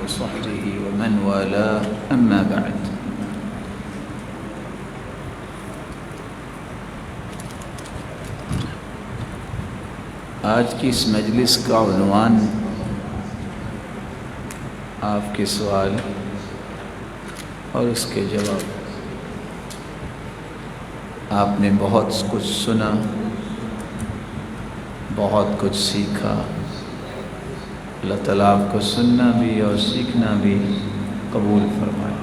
وصحبه ومن والاه أما بعد. آج کی اس مجلس کا عنوان آپ کے سوال اور اس کے جواب. آپ نے بہت کچھ سنا، بہت کچھ سیکھا. اللہ تعالیٰ آپ کو سننا بھی اور سیکھنا بھی قبول فرمائے.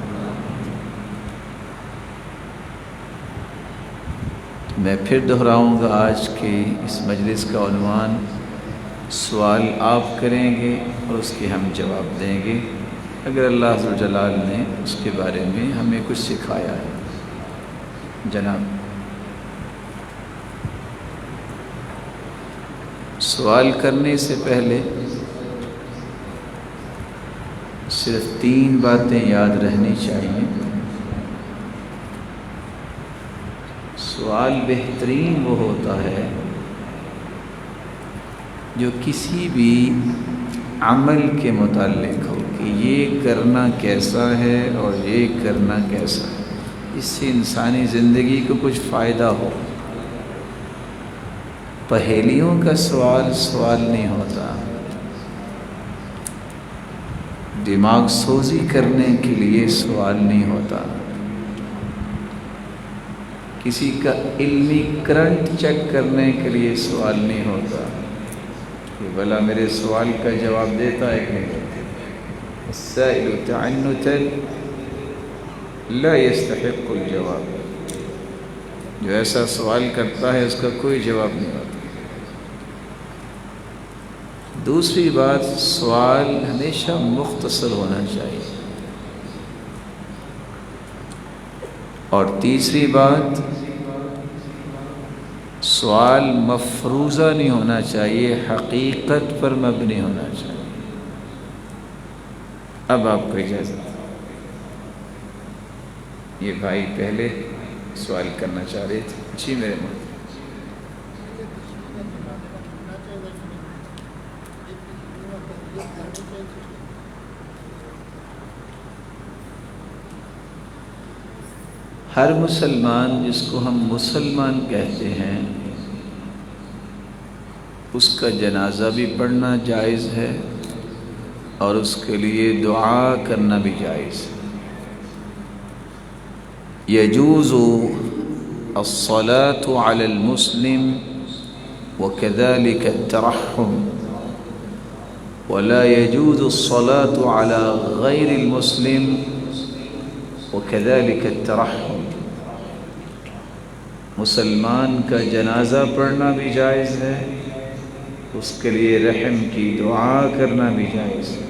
میں پھر دہراؤں گا، آج کی اس مجلس کا عنوان سوال آپ کریں گے اور اس کے ہم جواب دیں گے اگر اللہ عز و جلال نے اس کے بارے میں ہمیں کچھ سکھایا ہے. جناب، سوال کرنے سے پہلے صرف 3 باتیں یاد رہنی چاہیے. سوال بہترین وہ ہوتا ہے جو کسی بھی عمل کے متعلق ہو کہ یہ کرنا کیسا ہے اور یہ کرنا کیسا ہے، اس سے انسانی زندگی کو کچھ فائدہ ہو. پہیلیوں کا سوال نہیں ہوتا. دماغ سوزی کرنے کے لیے سوال نہیں ہوتا. کسی کا علمی کرنٹ چیک کرنے کے لیے سوال نہیں ہوتا کہ بھلا میرے سوال کا جواب دیتا ہے کہ نہیں دیتا. السائل تعنتا لا يستحق الجواب. جو ایسا سوال کرتا ہے اس کا کوئی جواب نہیں ہوتا. دوسری بات، سوال ہمیشہ مختصر ہونا چاہیے. اور تیسری بات، سوال مفروضہ نہیں ہونا چاہیے، حقیقت پر مبنی ہونا چاہیے. اب آپ کو اجازت. یہ بھائی پہلے سوال کرنا چاہ رہے تھے. جی میرے ماں. ہر مسلمان جس کو ہم مسلمان کہتے ہیں اس کا جنازہ بھی پڑھنا جائز ہے اور اس کے لیے دعا کرنا بھی جائز ہے. يجوز الصلاة على المسلم وكذلك الترحم، ولا يجوز الصلاة على غير المسلم وكذلك الترحم. مسلمان کا جنازہ پڑھنا بھی جائز ہے، اس کے لیے رحم کی دعا کرنا بھی جائز ہے.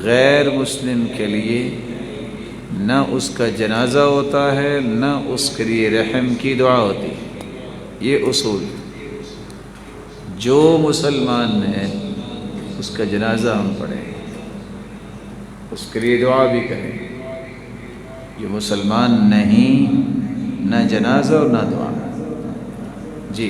غیر مسلم کے لیے نہ اس کا جنازہ ہوتا ہے نہ اس کے لیے رحم کی دعا ہوتی ہے. یہ اصول، جو مسلمان ہے اس کا جنازہ ہم پڑھیں، اس کے لیے دعا بھی کریں. جو مسلمان نہیں، نہ جنازہ اور نہ دعا. جی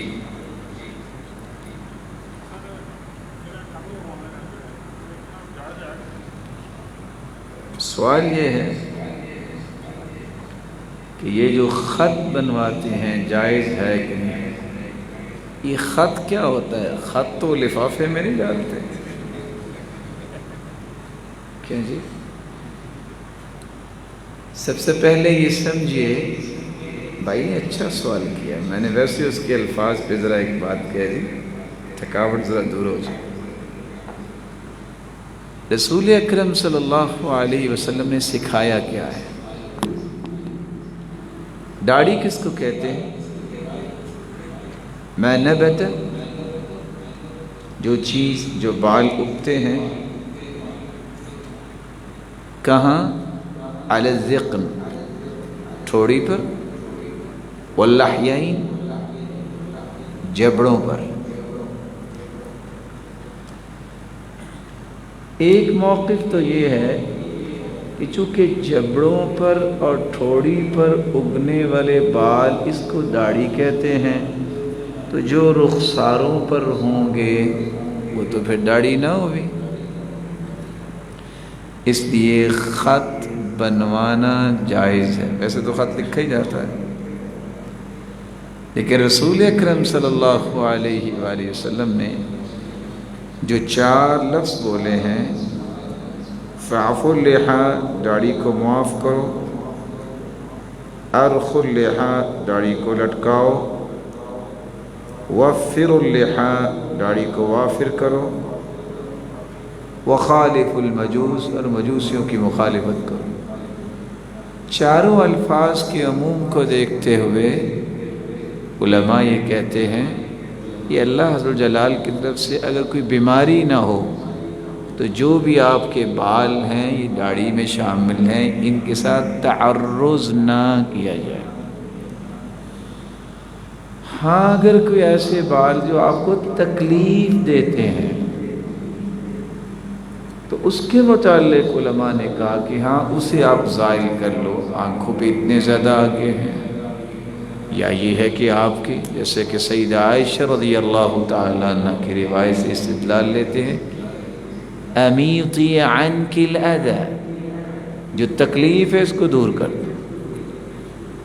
سوال یہ ہے کہ یہ جو خط بنواتے ہیں جائز ہے کہ نہیں؟ یہ خط کیا ہوتا ہے؟ خط تو لفافے میں نہیں ڈالتے کیا جی؟ سب سے پہلے یہ سمجھیے، بھائی نے اچھا سوال کیا. میں نے ویسے اس کے الفاظ پہ ذرا ایک بات کہہ دی، تھکاوٹ ذرا دور ہو جائے. رسول اکرم صلی اللہ علیہ وسلم نے سکھایا کیا ہے؟ داڑھی کس کو کہتے ہیں؟ ما نبت، جو چیز، جو بال اگتے ہیں کہاں؟ علی الذقن، ٹھوڑی پر، واللحیین، جبڑوں پر. ایک موقف تو یہ ہے کہ چونکہ جبڑوں پر اور ٹھوڑی پر اگنے والے بال اس کو داڑھی کہتے ہیں، تو جو رخساروں پر ہوں گے وہ تو پھر داڑھی نہ ہوگی. اس لیے خط بنوانا جائز ہے۔ ویسے تو خط لکھا ہی جاتا ہے، لیکن رسول اکرم صلی اللہ علیہ وآلہ وسلم نے جو 4 لفظ بولے ہیں، فاعف اللحا، داڑھی کو معاف کرو، ارخ اللحا، داڑھی کو لٹکاؤ، وفر اللحا، داڑھی کو وافر کرو، وخالف المجوس، اور مجوسیوں کی مخالفت کرو۔ چاروں الفاظ کے عموم کو دیکھتے ہوئے علماء یہ کہتے ہیں کہ اللہ حضر جلال کی طرف سے اگر کوئی بیماری نہ ہو تو جو بھی آپ کے بال ہیں یہ داڑھی میں شامل ہیں، ان کے ساتھ تعرض نہ کیا جائے۔ ہاں اگر کوئی ایسے بال جو آپ کو تکلیف دیتے ہیں تو اس کے متعلق علماء نے کہا کہ ہاں اسے آپ زائل کر لو، آنکھوں پہ اتنے زیادہ آگے ہیں، یا یہ ہے کہ آپ کی جیسے کہ سیدہ عائشہ رضی اللہ تعالیٰ عنہ کی روایت سے استدلال لیتے ہیں، امیطی عنک الاذی، جو تکلیف ہے اس کو دور کر دو،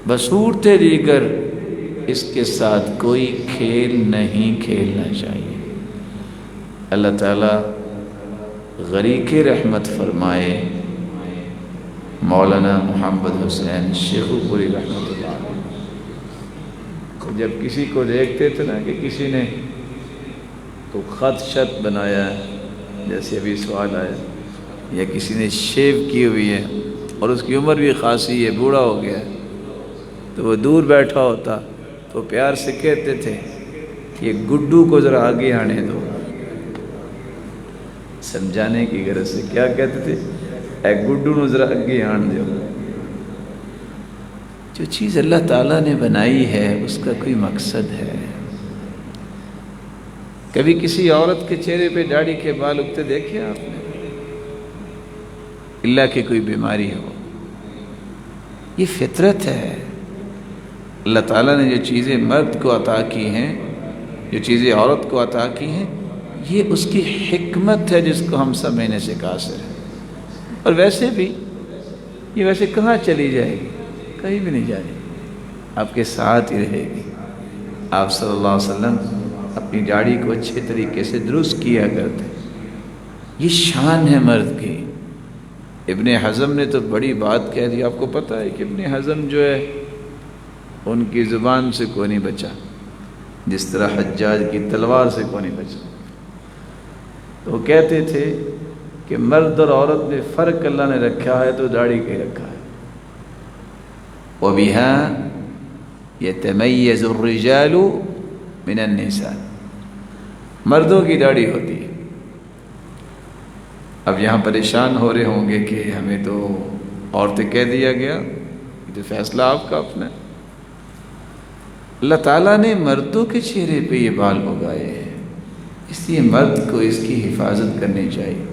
بصورت دیگر اس کے ساتھ کوئی کھیل نہیں کھیلنا چاہیے۔ اللہ تعالیٰ غریق رحمت فرمائے مولانا محمد حسین شیخو پوری رحمت اللہ علیہ۔ جب کسی کو دیکھتے تھے نا کہ کسی نے تو خط شت بنایا ہے، جیسے ابھی سوال آیا، یا کسی نے شیو کی ہوئی ہے اور اس کی عمر بھی خاصی ہے، بوڑھا ہو گیا ہے، تو وہ دور بیٹھا ہوتا تو پیار سے کہتے تھے کہ گڈو کو ذرا آگے آنے دو، سمجھانے کی غرض سے کیا کہتے تھے، اے گڈو نو ذرا اگے آن دو۔ جو چیز اللہ تعالیٰ نے بنائی ہے اس کا کوئی مقصد ہے۔ کبھی کسی عورت کے چہرے پہ داڑھی کے بال اگتے دیکھے آپ نے؟ اللہ کی کوئی بیماری ہو، یہ فطرت ہے۔ اللہ تعالیٰ نے جو چیزیں مرد کو عطا کی ہیں، جو چیزیں عورت کو عطا کی ہیں، یہ اس کی حکمت ہے جس کو ہم سمجھنے سے قاصر ہیں۔ اور ویسے بھی یہ ویسے کہاں چلی جائے گی؟ کہیں بھی نہیں جائے گی، آپ کے ساتھ ہی رہے گی۔ آپ صلی اللہ علیہ وسلم اپنی داڑھی کو اچھے طریقے سے درست کیا کرتے، یہ شان ہے مرد کی۔ ابن حزم نے تو بڑی بات کہہ دی، آپ کو پتہ ہے کہ ابن حزم جو ہے ان کی زبان سے کوئی نہیں بچا، جس طرح حجاج کی تلوار سے کوئی نہیں بچا۔ تو وہ کہتے تھے کہ مرد اور عورت میں فرق اللہ نے رکھا ہے تو داڑھی کے رکھا ہے۔ وَبِهَا يَتَمَيَّزُ الرِّجَالُ مِنَ النِّسَاءِ، مردوں کی داڑھی ہوتی ہے۔ اب یہاں پریشان ہو رہے ہوں گے کہ ہمیں تو عورتیں کہہ دیا گیا، یہ تو فیصلہ آپ کا اپنا ہے۔ اللہ تعالیٰ نے مردوں کے چہرے پہ یہ بال اگائے ہیں، اس لیے مرد کو اس کی حفاظت کرنی چاہیے۔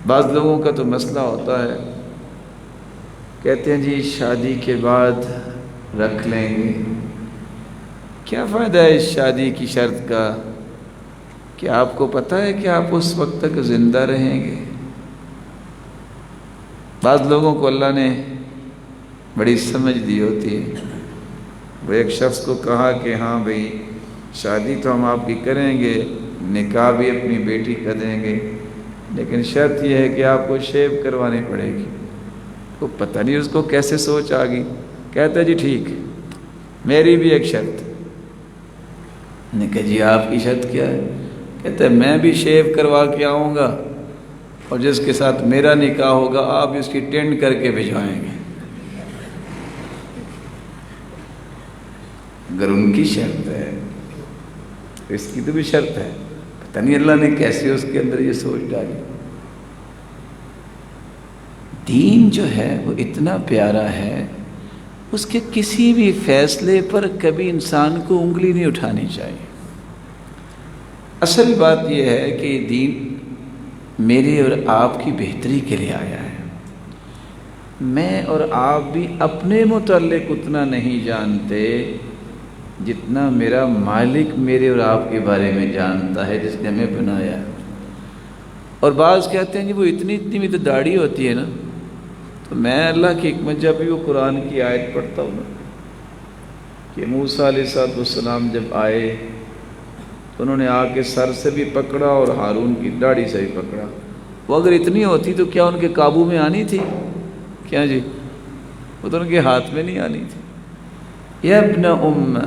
بعض لوگوں کا تو مسئلہ ہوتا ہے، کہتے ہیں جی شادی کے بعد رکھ لیں گے۔ کیا فائدہ ہے اس شادی کی شرط کا؟ کہ آپ کو پتہ ہے کہ آپ اس وقت تک زندہ رہیں گے؟ بعض لوگوں کو اللہ نے بڑی سمجھ دی ہوتی ہے۔ وہ ایک شخص کو کہا کہ ہاں بھئی شادی تو ہم آپ کی کریں گے، نکاح بھی اپنی بیٹی کا دیں گے، لیکن شرط یہ ہے کہ آپ کو شیو کروانی پڑے گی۔ کو پتہ نہیں اس کو کیسے سوچ آ گئی، کہتا ہے جی ٹھیک ہے، میری بھی ایک شرط۔ نے کہا جی آپ کی شرط کیا ہے؟ کہتا ہے میں بھی شیو کروا کے آؤں گا اور جس کے ساتھ میرا نکاح ہوگا آپ اس کی ٹینڈ کر کے بھجوائیں گے۔ اگر ان کی شرط ہے تو اس کی تو بھی شرط ہے، پتہ نہیں اللہ نے کیسے اس کے اندر یہ سوچ ڈالی۔ دین جو ہے وہ اتنا پیارا ہے، اس کے کسی بھی فیصلے پر کبھی انسان کو انگلی نہیں اٹھانی چاہیے۔ اصل بات یہ ہے کہ دین میرے اور آپ کی بہتری کے لیے آیا ہے۔ میں اور آپ بھی اپنے متعلق اتنا نہیں جانتے جتنا میرا مالک میرے اور آپ کے بارے میں جانتا ہے، جس نے ہمیں بنایا۔ اور بعض کہتے ہیں جی وہ اتنی بھی تو داڑھی ہوتی ہے نا. تو میں اللہ کی حکمت جب بھی وہ قرآن کی آیت پڑھتا ہوں نا کہ موسیٰ علیہ السلام جب آئے تو انہوں نے آ کے سر سے بھی پکڑا اور ہارون کی داڑھی سے بھی پکڑا. وہ اگر اتنی ہوتی تو کیا ان کے قابو میں آنی تھی؟ کیا جی؟ وہ تو ان کے ہاتھ میں نہیں آنی تھی. یا ابن ام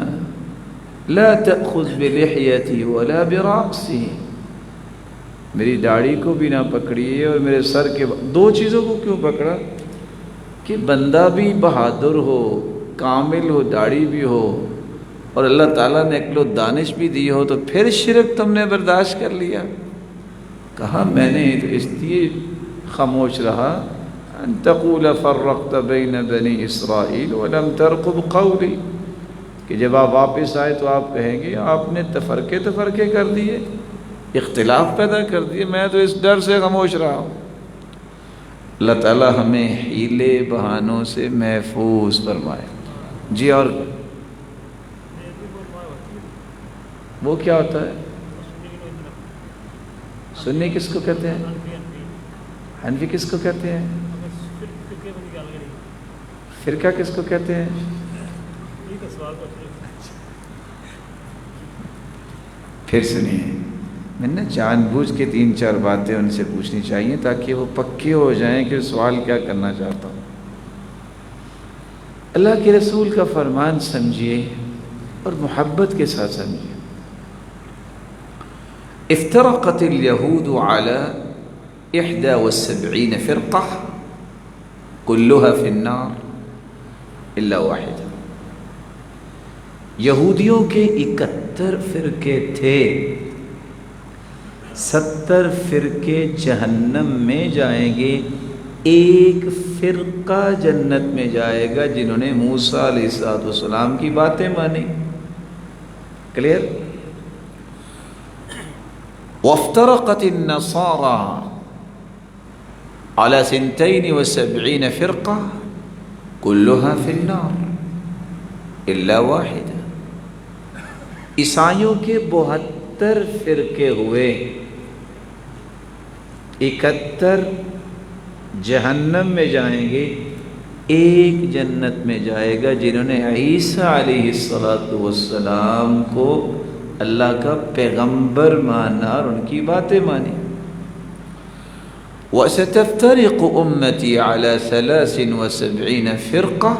لا تأخذ بلحیتی ولا برأسی، میری داڑھی کو بھی نہ پکڑیے اور میرے سر کے دو چیزوں کو کیوں پکڑا؟ کہ بندہ بھی بہادر ہو، کامل ہو، داڑھی بھی ہو، اور اللہ تعالیٰ نے عقل و دانش بھی دی ہو، تو پھر شرک تم نے برداشت کر لیا. کہا میں نے تو اس لیے خاموش رہا ان تقول فرقت بین بنی اسرائیل ولم ترقب قولی، کہ جب آپ واپس آئے تو آپ کہیں گے آپ نے تفرقے کر دیے، اختلاف پیدا کر دیے. میں تو اس ڈر سے خاموش رہا ہوں. اللہ تعالیٰ ہمیں حیلے بہانوں سے محفوظ فرمائے. جی اور وہ کیا ہوتا ہے؟ سنی کس کو کہتے ہیں؟ حنفی کس کو کہتے ہیں؟ فرقہ کس کو کہتے ہیں؟ پھر سنیے، میں نے جان بوجھ کے 3-4 باتیں ان سے پوچھنی چاہیے تاکہ وہ پکے ہو جائیں کہ سوال کیا کرنا چاہتا ہوں. اللہ کے رسول کا فرمان سمجھیے اور محبت کے ساتھ سمجھیے. افترقت اليهود على 71 فرقة كلها في النار الا واحدة. یہودیوں کے 71 فرقے تھے، 70 فرقے جہنم میں جائیں گے، ایک فرقہ جنت میں جائے گا جنہوں نے موسیٰ علیہ السلام کی باتیں مانی. کلیئر؟ وافترقت النصارى على 72 فرقة كلها في النار الا واحدة. عیسائیوں کے 72 فرقے ہوئے، 71 جہنم میں جائیں گے، ایک جنت میں جائے گا جنہوں نے عیسیٰ علیہ السلام کو اللہ کا پیغمبر مانا اور ان کی باتیں مانی. وَسَتَفْتَرِقُ أُمَّتِي عَلَى 73 فِرْقَةٍ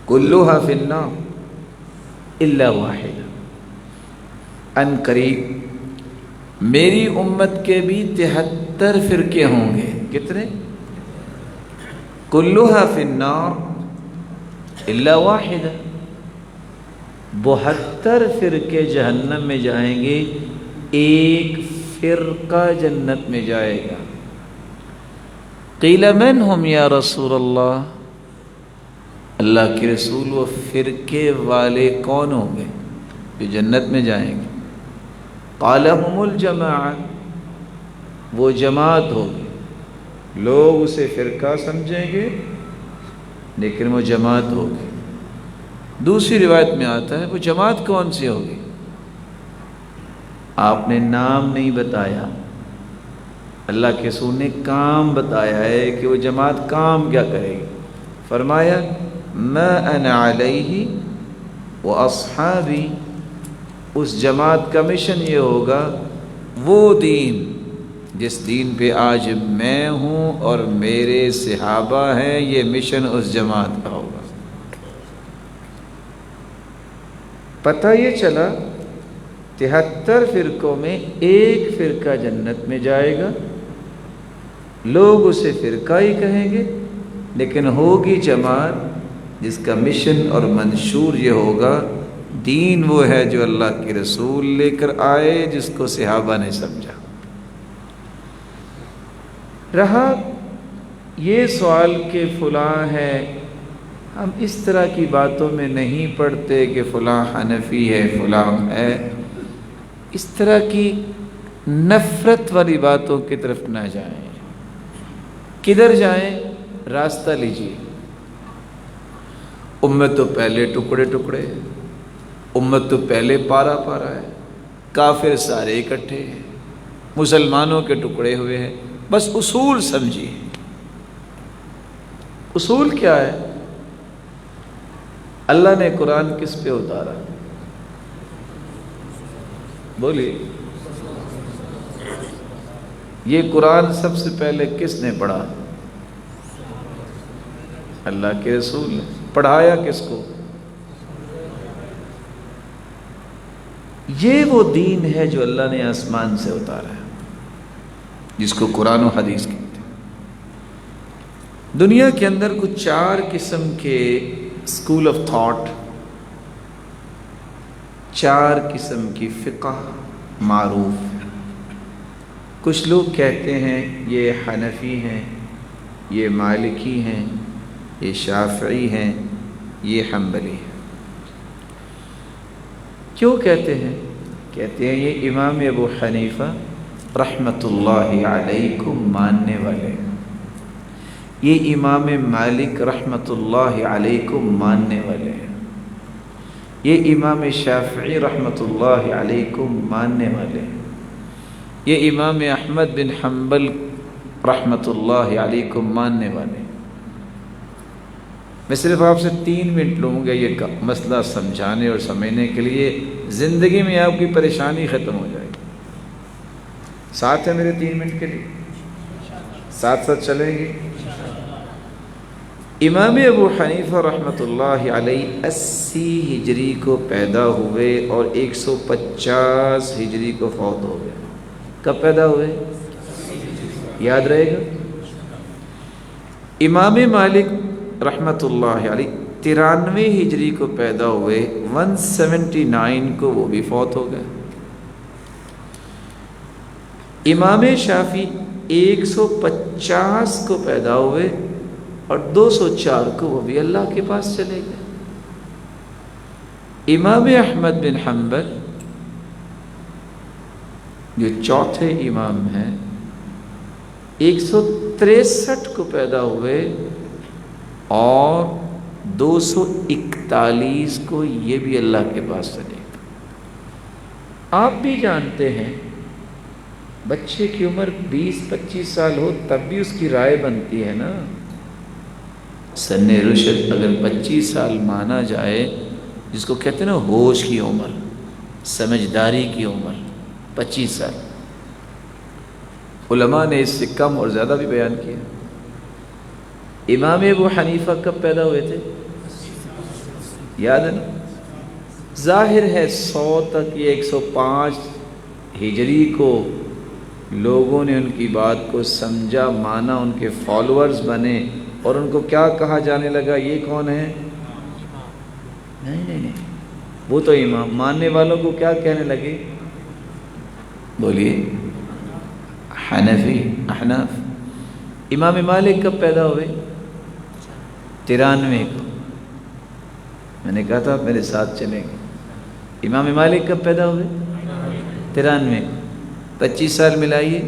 كُلُّهَا فِي النَّارِ إِلَّا وَاحِدَةً. ان قریب میری امت کے بھی 73 فرقے ہوں گے. کتنے؟ كُلُّهَا فِي النَّارِ إِلَّا وَاحِدَةً. 72 فرقے جہنم میں جائیں گے، ایک فرقہ جنت میں جائے گا. قیل من ہم یا رسول اللہ، اللہ کے رسول وہ فرقے والے کون ہوں گے جو جنت میں جائیں گے؟ قال هم الجماعہ، وہ جماعت ہوگی. لوگ اسے فرقہ سمجھیں گے لیکن وہ جماعت ہوگی. دوسری روایت میں آتا ہے وہ جماعت کون سی ہوگی؟ آپ نے نام نہیں بتایا، اللہ کے رسول نے کام بتایا ہے کہ وہ جماعت کام کیا کرے گی. فرمایا ما انا علیہ واصحابی، اس جماعت کا مشن یہ ہوگا وہ دین جس دین پہ آج میں ہوں اور میرے صحابہ ہیں، یہ مشن اس جماعت کا ہوگا. پتہ یہ چلا 73 فرقوں میں ایک فرقہ جنت میں جائے گا. لوگ اسے فرقہ ہی کہیں گے لیکن ہوگی جماعت جس کا مشن اور منشور یہ ہوگا دین وہ ہے جو اللہ کے رسول لے کر آئے، جس کو صحابہ نے سمجھا. رہا یہ سوال کہ فلاں ہے، ہم اس طرح کی باتوں میں نہیں پڑھتے کہ فلاں حنفی ہے فلاں ہے. اس طرح کی نفرت والی باتوں کی طرف نہ جائیں. کدھر جائیں؟ راستہ لیجیے. امت تو پہلے ٹکڑے ٹکڑے، امت تو پہلے پارا پارا ہے، کافر سارے اکٹھے ہیں. مسلمانوں کے ٹکڑے ہوئے ہیں. بس اصول سمجھیے. اصول کیا ہے؟ اللہ نے قرآن کس پہ اتارا؟ بولیے. یہ قرآن سب سے پہلے کس نے پڑھا؟ اللہ کے رسول نے. پڑھایا کس کو؟ یہ وہ دین ہے جو اللہ نے آسمان سے اتارا ہے، جس کو قرآن و حدیث کہتے ہیں. دنیا کے اندر کچھ 4 قسم کے اسکول آف تھاٹ، 4 قسم کی فقہ معروف ہے. کچھ لوگ کہتے ہیں یہ حنفی ہیں، یہ مالکی ہیں، یہ شافعی ہیں، یہ حنبلی ہیں. کیوں کہتے ہیں؟ کہتے ہیں یہ امام ابو حنیفہ رحمۃ اللہ علیہ کو ماننے والے، یہ امام مالک رحمۃ اللہ علیہ کو ماننے والے ہیں، یہ امام شافعی رحمۃ اللہ علیہ کو ماننے والے ہیں، یہ امام احمد بن حنبل رحمۃ اللہ علیہ کو ماننے والے ہیں. میں صرف آپ سے 3 منٹ لوں گا یہ مسئلہ سمجھانے اور سمجھنے کے لیے. زندگی میں آپ کی پریشانی ختم ہو جائے گی. ساتھ ہے میرے 3 منٹ کے لیے؟ ساتھ ساتھ چلیں گے. امام ابو حنیفہ رحمۃ اللہ علیہ 80 ہجری کو پیدا ہوئے اور 150 ہجری کو فوت ہو گئے. کب پیدا ہوئے؟ یاد رہے گا. امام مالک رحمۃ اللہ علیہ 93 ہجری کو پیدا ہوئے، 179 کو وہ بھی فوت ہو گئے. امام شافعی 150 کو پیدا ہوئے اور 204 کو وہ بھی اللہ کے پاس چلے گئے. امام احمد بن حنبل جو چوتھے امام ہیں 163 کو پیدا ہوئے اور 241 کو یہ بھی اللہ کے پاس چلے گئے. آپ بھی جانتے ہیں بچے کی عمر 20-25 سال ہو تب بھی اس کی رائے بنتی ہے نا. سن رشد اگر 25 سال مانا جائے، جس کو کہتے ہیں نا ہوش کی عمر، سمجھداری کی عمر 25 سال. علماء نے اس سے کم اور زیادہ بھی بیان کیا. امام ابو حنیفہ کب پیدا ہوئے تھے؟ یاد ہے نا؟ ظاہر ہے 100 تک یا 105 ہجری کو لوگوں نے ان کی بات کو سمجھا، مانا، ان کے فالوورز بنے اور ان کو کیا کہا جانے لگا؟ یہ کون ہے؟ نہیں، وہ تو امام. ماننے والوں کو کیا کہنے لگے؟ بولیے. حنفی، احناف. امام مالک کب پیدا ہوئے؟ 93 کو. میں نے کہا تھا آپ میرے ساتھ چلیں گے. امام مالک کب پیدا ہوئے؟ 93 کو. 25 سال ملائیے.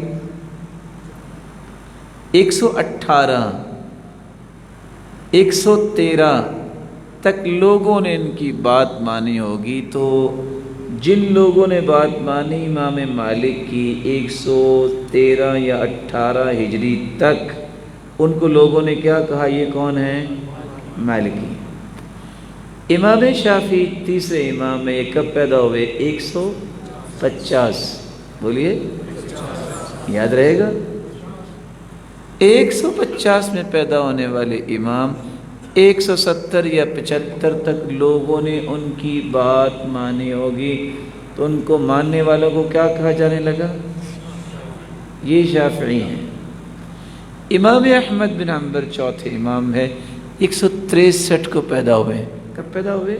118 113 تک لوگوں نے ان کی بات مانی ہوگی. تو جن لوگوں نے بات مانی امام مالک کی 113 یا 18 ہجری تک، ان کو لوگوں نے کیا کہا؟ یہ کون ہے؟ مالکی. امام شافعی تیسرے امام میں یہ کب پیدا ہوئے؟ 150. بولیے. یاد رہے گا. 150 میں پیدا ہونے والے امام 170 یا 75 تک لوگوں نے ان کی بات مانی ہوگی. تو ان کو ماننے والوں کو کیا کہا جانے لگا؟ یہ شافعی ہیں. امام احمد بن حنبل چوتھے امام ہے، 163 کو پیدا ہوئے. کب پیدا ہوئے؟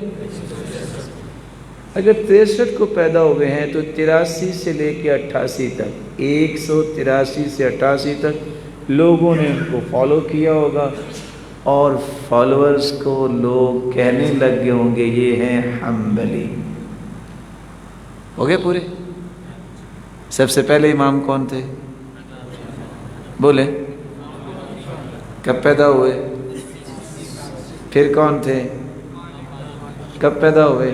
اگر 63 کو پیدا ہوئے ہیں تو 83 سے لے کے 88 تک، 183 سے 88 تک لوگوں نے ان کو فالو کیا ہوگا اور فالوورز کو لوگ کہنے لگ گئے ہوں گے یہ ہیں حنبلی. ہو گئے پورے؟ سب سے پہلے امام کون تھے؟ بولے. کب پیدا ہوئے؟ پھر کون تھے؟ کب پیدا ہوئے؟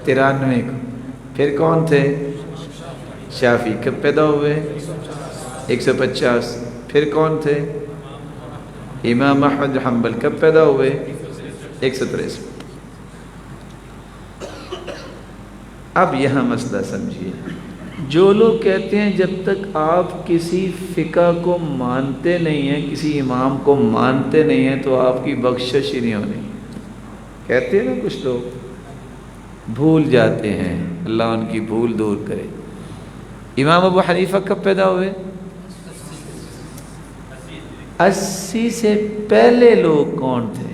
93 کو. پھر کون تھے؟ شافعی کب پیدا ہوئے؟ 150۔ پھر کون تھے؟ امام احمد بن حنبل کب پیدا ہوئے؟ 163۔ اب یہاں مسئلہ سمجھیے، جو لوگ کہتے ہیں جب تک آپ کسی فقہ کو مانتے نہیں ہیں، کسی امام کو مانتے نہیں ہیں، تو آپ کی بخشش ہی نہیں ہونی، کہتے ہیں نا کچھ لوگ، بھول جاتے ہیں، اللہ ان کی بھول دور کرے۔ امام ابو حنیفہ کب پیدا ہوئے؟ 80 سے پہلے لوگ کون تھے؟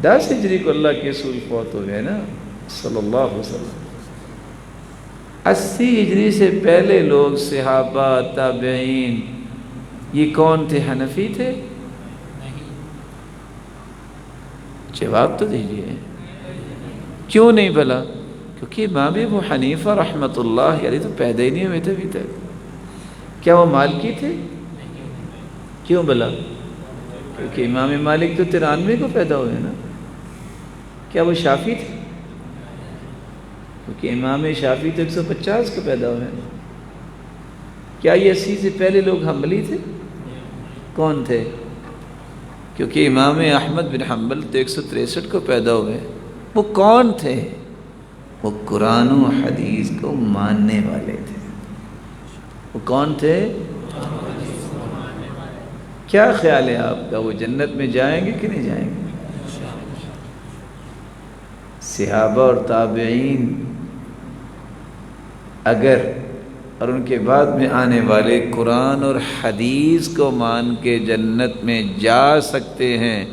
10 ہجری کو اللہ کے رسول فوت ہو گئے نا صلی اللہ علیہ وسلم۔ 80 ہجری سے پہلے لوگ صحابہ، تابعین، یہ کون تھے؟ حنفی تھے؟ جواب تو دیجیے، کیوں نہیں بھلا؟ کیونکہ امام ابو حنیفہ رحمۃ اللہ علیہ تو پیدا ہی نہیں ہوئے تھے ابھی تک۔ کیا وہ مالکی تھے؟ کیوں بھلا؟ کیونکہ امام مالک تو 93 کو پیدا ہوئے نا۔ کیا وہ شافعی تھے؟ کیونکہ امام شافعی تو 150 کو پیدا ہوئے ہیں۔ کیا یہ 80 سے پہلے لوگ حنبلی تھے؟ کون تھے؟ کیونکہ امام احمد بن حنبل تو 163 کو پیدا ہوئے۔ وہ کون تھے؟ وہ قرآن و حدیث کو ماننے والے تھے۔ وہ کون تھے؟ کیا خیال ہے آپ کا، وہ جنت میں جائیں گے کہ نہیں جائیں گے؟ صحابہ اور تابعین اگر اور ان کے بعد میں آنے والے قرآن اور حدیث کو مان کے جنت میں جا سکتے ہیں،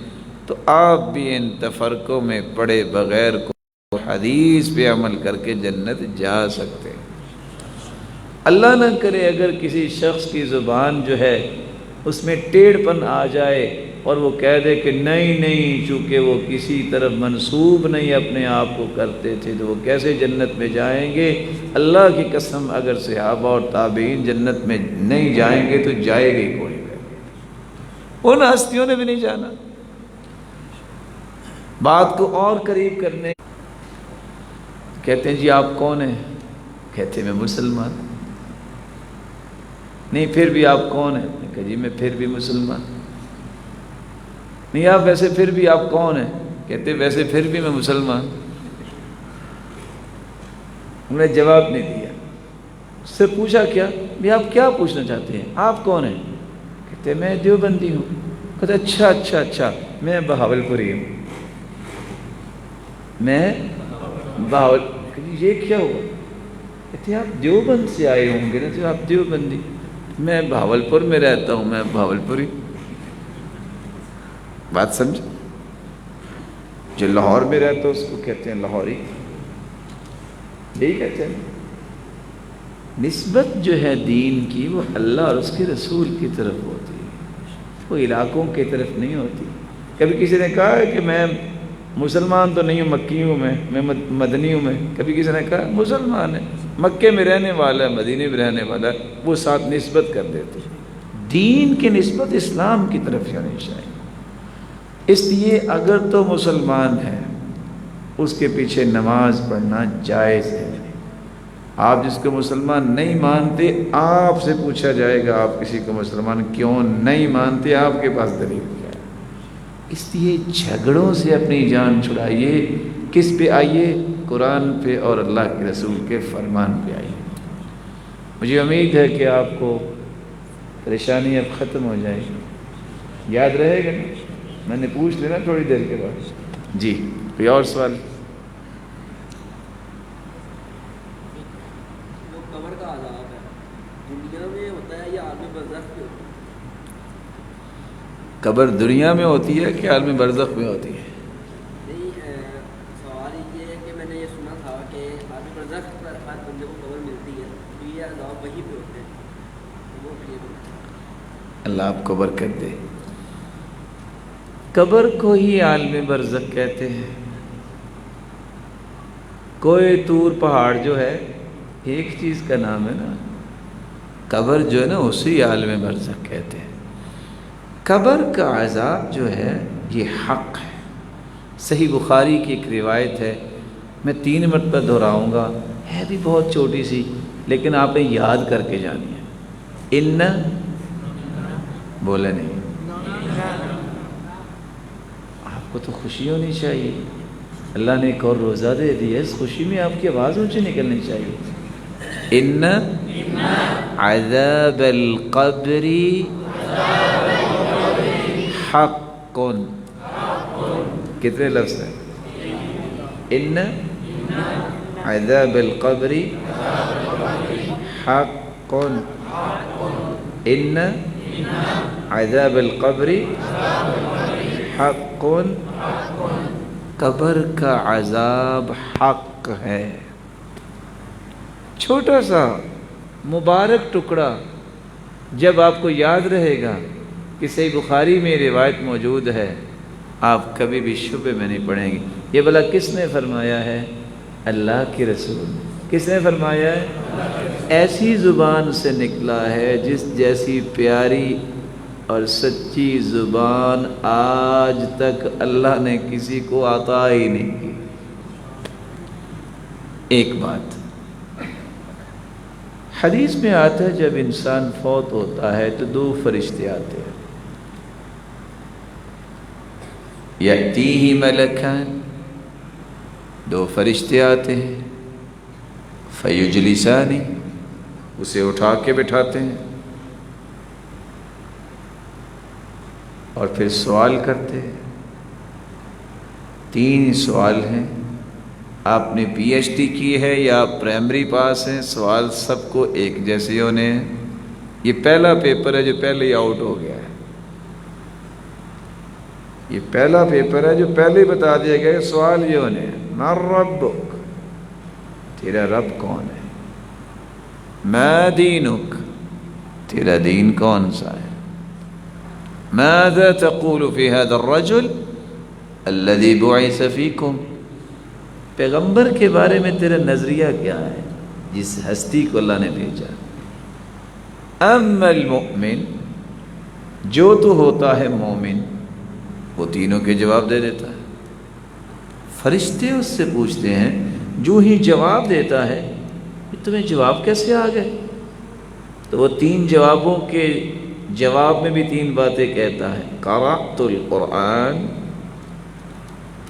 تو آپ بھی ان تفرقوں میں پڑے بغیر کو حدیث پہ عمل کر کے جنت جا سکتے ہیں۔ اللہ نہ کرے اگر کسی شخص کی زبان جو ہے اس میں ٹیڑھ پن آ جائے اور وہ کہہ دے کہ نہیں چونکہ وہ کسی طرف منسوب نہیں اپنے آپ کو کرتے تھے تو وہ کیسے جنت میں جائیں گے؟ اللہ کی قسم اگر صحابہ اور تابعین جنت میں نہیں جائیں گے تو جائے گی کوئی نہیں، ان ہستیوں نے بھی نہیں جانا۔ بات کو اور قریب کرنے کہتے ہیں جی آپ کون ہیں؟ کہتے ہیں میں مسلمان۔ نہیں پھر بھی آپ کون ہیں؟ کہ جی میں پھر بھی مسلمان۔ نہیں آپ ویسے پھر بھی آپ کون ہیں؟ کہتے ویسے پھر بھی میں مسلمان۔ انہوں نے جواب نہیں دیا۔ اس سے پوچھا کیا بھی آپ کیا پوچھنا چاہتے ہیں؟ آپ کون ہیں؟ کہتے میں دیوبندی ہوں۔ کہتے اچھا میں بہاولپوری ہوں۔ میں یہ کیا ہوا؟ کہتے آپ دیوبند سے آئے ہوں گے نا، تو آپ دیوبندی۔ میں بہاولپور میں رہتا ہوں، میں بہاولپوری۔ بات سمجھ؟ جو لاہور میں رہتا ہے اس کو کہتے ہیں لاہوری، یہی کہتے ہیں۔ نسبت جو ہے دین کی وہ اللہ اور اس کے رسول کی طرف ہوتی ہے، وہ علاقوں کی طرف نہیں ہوتی۔ کبھی کسی نے کہا ہے کہ میں مسلمان تو نہیں ہوں، مکی ہوں، میں مدنی ہوں۔ میں کبھی کسی نے کہا مسلمان ہے، مکے میں رہنے والا ہے، مدینے میں رہنے والا ہے، وہ ساتھ نسبت کر دیتے۔ دین کی نسبت اسلام کی طرف جانی چاہیے۔ اس لیے اگر تو مسلمان ہے اس کے پیچھے نماز پڑھنا جائز ہے۔ آپ جس کو مسلمان نہیں مانتے آپ سے پوچھا جائے گا آپ کسی کو مسلمان کیوں نہیں مانتے، آپ کے پاس دلیل کیا ہے؟ اس لیے جھگڑوں سے اپنی جان چھڑائیے۔ کس پہ آئیے؟ قرآن پہ اور اللہ کے رسول کے فرمان پہ آئیے۔ مجھے امید ہے کہ آپ کو پریشانی اب ختم ہو جائے گی، یاد رہے گا نا؟ میں نے پوچھ لینا تھوڑی دیر کے بعد۔ جی کوئی اور سوال؟ قبر کا عذاب ہے دنیا میں ہوتا ہے یا عالم برزخ میں ہوتا ہے؟ قبر دنیا میں ہوتی ہے کہ عالم برزخ میں ہوتی ہے؟ نہیں، سوال یہ ہے کہ میں نے یہ سنا تھا کہ عالم برزخ پر ہر بندے کو قبر ملتی ہے، تو یہ عذاب وہیں پہ ہوتے ہیں، وہ اللہ آپ کو برکت دے۔ قبر کو ہی عالم برزخ کہتے ہیں۔ کوہ طور پہاڑ جو ہے ایک چیز کا نام ہے نا، قبر جو ہے نا اسی عالم برزخ کہتے ہیں۔ قبر کا عذاب جو ہے یہ حق ہے۔ صحیح بخاری کی ایک روایت ہے، میں 3 مرتبہ دہراؤں گا، ہے بھی بہت چھوٹی سی، لیکن آپ نے یاد کر کے جانی ہے. ان بولے نہیں، آپ کو تو خوشی ہونی چاہیے. اللہ نے ایک اور روزہ دے دیا، اس خوشی میں آپ کی آواز اونچی نکلنی چاہیے. ان عذاب القبر حق. کتنے لفظ ہیں؟ ان عذاب القبر حق. ان عذاب القبر حق. قبر کا عذاب حق ہے. چھوٹا سا مبارک ٹکڑا جب آپ کو یاد رہے گا کہ صحیح بخاری میں روایت موجود ہے، آپ کبھی بھی شبہ میں نہیں پڑیں گے. یہ بھلا کس نے فرمایا ہے؟ اللہ کے رسول. کس نے فرمایا ہے؟ ایسی زبان سے نکلا ہے جس جیسی پیاری اور سچی زبان آج تک اللہ نے کسی کو عطا ہی نہیں کی. ایک بات حدیث میں آتا ہے، جب انسان فوت ہوتا ہے تو 2 فرشتے آتے ہیں. یأتیہ ملکان، 2 فرشتے آتے ہیں. فیجلسانی، اسے اٹھا کے بٹھاتے ہیں اور پھر سوال کرتے ہیں. 3 سوال ہیں. آپ نے پی ایچ ڈی کی ہے یا آپ پرائمری پاس ہیں، سوال سب کو ایک جیسے ہونے ہیں. یہ پہلا پیپر ہے جو پہلے ہی آؤٹ ہو گیا ہے. یہ پہلا پیپر ہے جو پہلے ہی بتا دیا گیا ہے. سوال یہ ہونے ہیں: ما ربک، تیرا رب کون ہے؟ ما دینک، تیرا دین کون سا ہے؟ ماذا تقول فی هذا الرجل الذي بعث فیکم، پیغمبر کے بارے میں تیرا نظریہ کیا ہے جس ہستی کو اللہ نے بھیجا؟ اما المؤمن، جو تو ہوتا ہے مومن، وہ تینوں کے جواب دے دیتا ہے. فرشتے اس سے پوچھتے ہیں، جو ہی جواب دیتا ہے، تمہیں جواب کیسے آ گئے؟ تو وہ 3 جوابوں کے جواب میں بھی 3 باتیں کہتا ہے. قرأت القرآن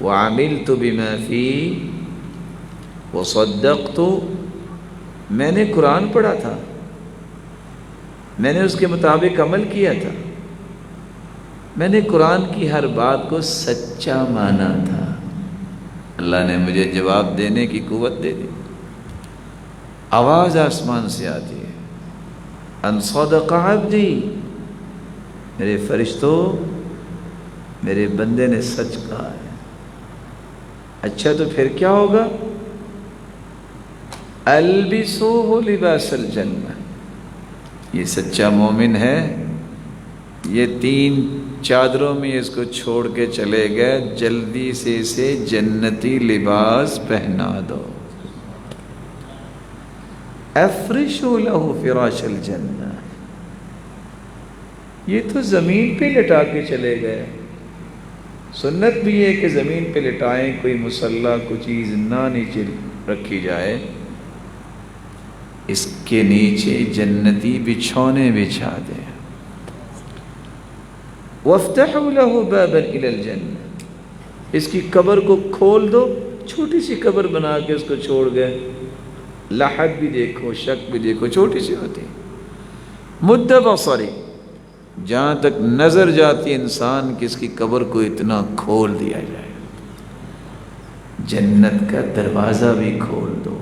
وعملت بما فيه وصدقت، میں نے قرآن پڑھا تھا، میں نے اس کے مطابق عمل کیا تھا، میں نے قرآن کی ہر بات کو سچا مانا تھا. اللہ نے مجھے جواب دینے کی قوت دے دی. آواز آسمان سے آتی ہے، ان صدق عبدی، میرے فرشتوں، میرے بندے نے سچ کہا ہے. اچھا تو پھر کیا ہوگا؟ البسوہ لباس الجنہ، یہ سچا مومن ہے، یہ 3 چادروں میں اس کو چھوڑ کے چلے گئے، جلدی سے اسے جنتی لباس پہنا دو. افرشوا لہ فراش الجنہ، یہ تو زمین پہ لٹا کے چلے گئے. سنت بھی ہے کہ زمین پہ لٹائیں، کوئی مصلی کوئی چیز نہ نیچے رکھی جائے، اس کے نیچے جنتی بچھونے بچھا دیں. وَافْتَحُوا لَهُ بَابًا إِلَى الْجَنَّةِ، اس کی قبر کو کھول دو. چھوٹی سی قبر بنا کے اس کو چھوڑ گئے. لحد بھی دیکھو، شک بھی دیکھو، چھوٹی سی ہوتی. مد بصری، جہاں تک نظر جاتی انسان کی، اس کی قبر کو اتنا کھول دیا جائے. جنت کا دروازہ بھی کھول دو.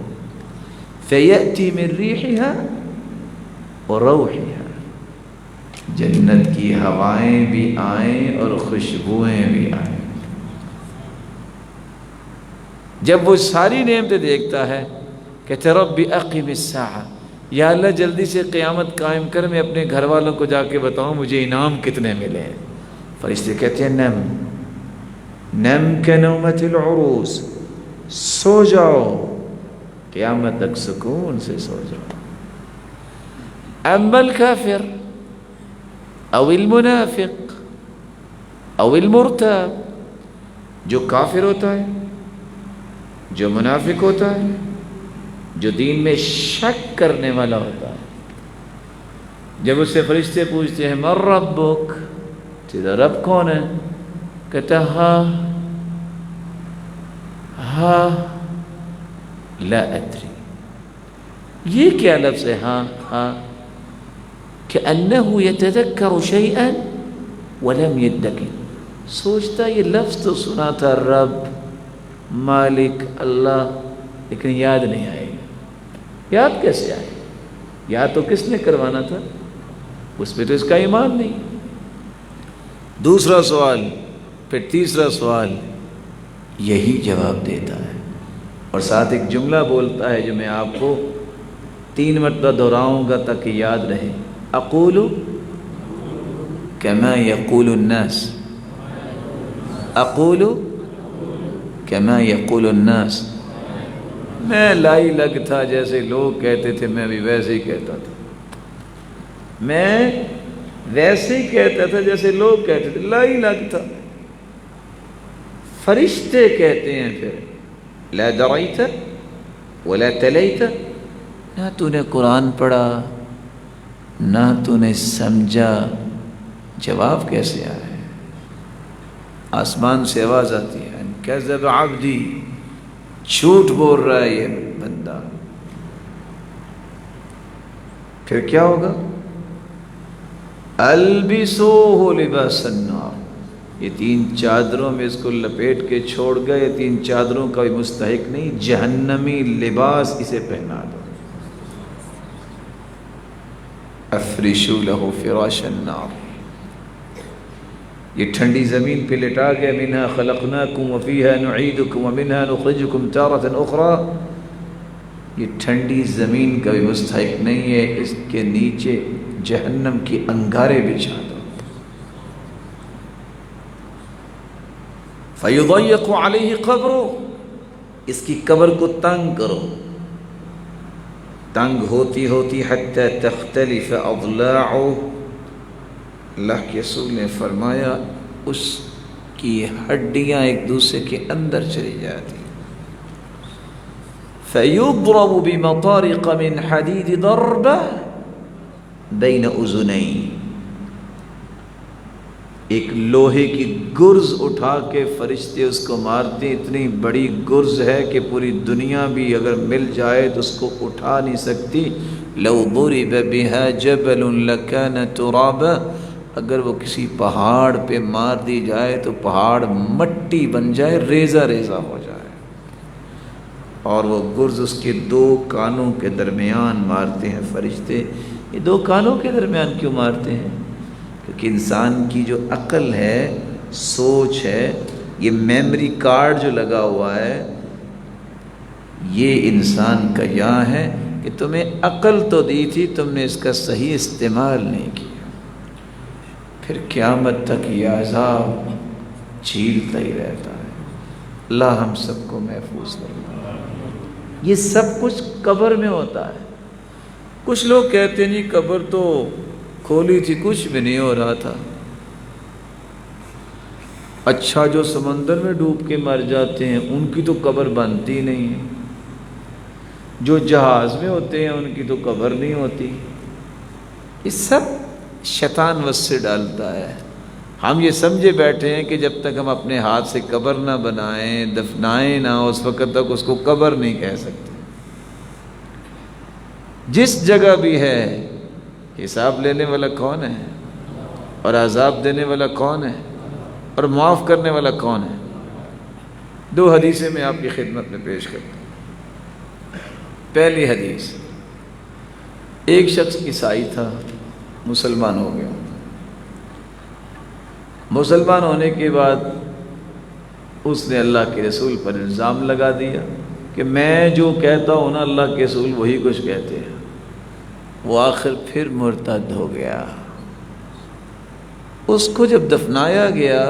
فَيَأْتِي مِن رِيحِهَا وَرَوْحِهَا، جنت کی ہوائیں بھی آئیں اور خوشبوئیں بھی آئیں. جب وہ ساری نعمتیں دیکھتا ہے، کہتے رب اقم الساعہ، یا اللہ جلدی سے قیامت قائم کر، میں اپنے گھر والوں کو جا کے بتاؤں مجھے انعام کتنے ملے. فرشتے کہتے ہیں نم نم کنومت العروس، سو جاؤ، قیامت تک سکون سے سو جاؤ. اما الکافر او المنافق او المرتاب، جو کافر ہوتا ہے، جو منافق ہوتا ہے، جو دین میں شک کرنے والا ہوتا ہے، جب اس سے فرشتے پوچھتے ہیں من ربک، تیرا رب کون ہے؟ کہتا ہاں ہاں لا ادری، یہ کیا لفظ ہے ہاں ہاں؟ کأنہ یتذکر شیئا ولم یدکر، سوچتا یہ لفظ تو سنا تھا رب مالک اللہ، لیکن یاد نہیں آئے گا۔ یاد کیسے آئے؟ یاد تو کس نے کروانا تھا؟ اس پہ تو اس کا ایمان نہیں۔ دوسرا سوال، پھر تیسرا سوال، یہی جواب دیتا ہے، اور ساتھ ایک جملہ بولتا ہے جو میں آپ کو 3 مرتبہ دہراؤں گا تاکہ یاد رہے۔ اقول کما یقول الناس، اقول کما یقول الناس، میں لائی لگ تھا جیسے لوگ کہتے تھے، میں بھی ویسے ہی کہتا تھا، میں ویسے ہی کہتا تھا جیسے لوگ کہتے تھے، لائی لگ تھا۔ فرشتے کہتے ہیں پھر لا دریت ولا تلیت، نہ تو نے قرآن پڑھا نہ تو نے سمجھا، جواب کیسے آئے؟ آسمان سے آواز آتی ہے کذب عبدی، جھوٹ بول رہا ہے یہ بندہ۔ پھر کیا ہوگا؟ البسوہ لباس النار، یہ 3 چادروں میں اس کو لپیٹ کے چھوڑ گئے، یہ 3 چادروں کا بھی مستحق نہیں، جہنمی لباس اسے پہنا دو۔ افرشوا لہ فراش النار، یہ ٹھنڈی زمین پہ لٹا گیا، منہا خلقناکم وفیہا نعیدکم ومنہا نخرجکم تارۃ اخری، یہ ٹھنڈی زمین کا بھی مستحق نہیں ہے، اس کے نیچے جہنم کی انگارے بچھا دو۔ فیضیق علیہ قبرہ، اس کی قبر کو تنگ کرو، تنگ ہوتی ہوتی حتی تختلف اضلاعہ، اللہ کے رسول نے فرمایا اس کی ہڈیاں ایک دوسرے کے اندر چلی جاتی۔ فیضرب بمطارق من حدید ضربہ بین اذنین، ایک لوہے کی گرز اٹھا کے فرشتے اس کو مارتے ہیں، اتنی بڑی گرز ہے کہ پوری دنیا بھی اگر مل جائے تو اس کو اٹھا نہیں سکتی۔ لو ضرب بها جبل لکان ترابا، اگر وہ کسی پہاڑ پہ مار دی جائے تو پہاڑ مٹی بن جائے، ریزہ ریزہ ہو جائے۔ اور وہ گرز اس کے 2 کانوں کے درمیان مارتے ہیں فرشتے۔ یہ 2 کانوں کے درمیان کیوں مارتے ہیں؟ کیونکہ انسان کی جو عقل ہے، سوچ ہے، یہ میموری کارڈ جو لگا ہوا ہے، یہ انسان کا یہاں ہے کہ تمہیں عقل تو دی تھی، تم نے اس کا صحیح استعمال نہیں کیا، پھر قیامت تک یہ عذاب جھیلتا ہی رہتا ہے۔ اللہ ہم سب کو محفوظ فرمائے۔ یہ سب کچھ قبر میں ہوتا ہے۔ کچھ لوگ کہتے ہیں جی قبر تو کھولی تھی، کچھ بھی نہیں ہو رہا تھا۔ اچھا، جو سمندر میں ڈوب کے مر جاتے ہیں ان کی تو قبر بنتی نہیں ہے، جو جہاز میں ہوتے ہیں ان کی تو قبر نہیں ہوتی۔ یہ سب شیطان وسوسے ڈالتا ہے۔ ہم یہ سمجھے بیٹھے ہیں کہ جب تک ہم اپنے ہاتھ سے قبر نہ بنائیں، دفنائیں نہ، اس وقت تک اس کو قبر نہیں کہہ سکتے۔ جس جگہ بھی ہے، حساب لینے والا کون ہے اور عذاب دینے والا کون ہے اور معاف کرنے والا کون ہے؟ 2 حدیثیں میں آپ کی خدمت میں پیش کرتا ہوں۔ پہلی حدیث، ایک شخص عیسائی تھا، مسلمان ہو گیا۔ مسلمان ہونے کے بعد اس نے اللہ کے رسول پر الزام لگا دیا کہ میں جو کہتا ہوں نا اللہ کے رسول وہی کچھ کہتے ہیں۔ وہ آخر پھر مرتد ہو گیا۔ اس کو جب دفنایا گیا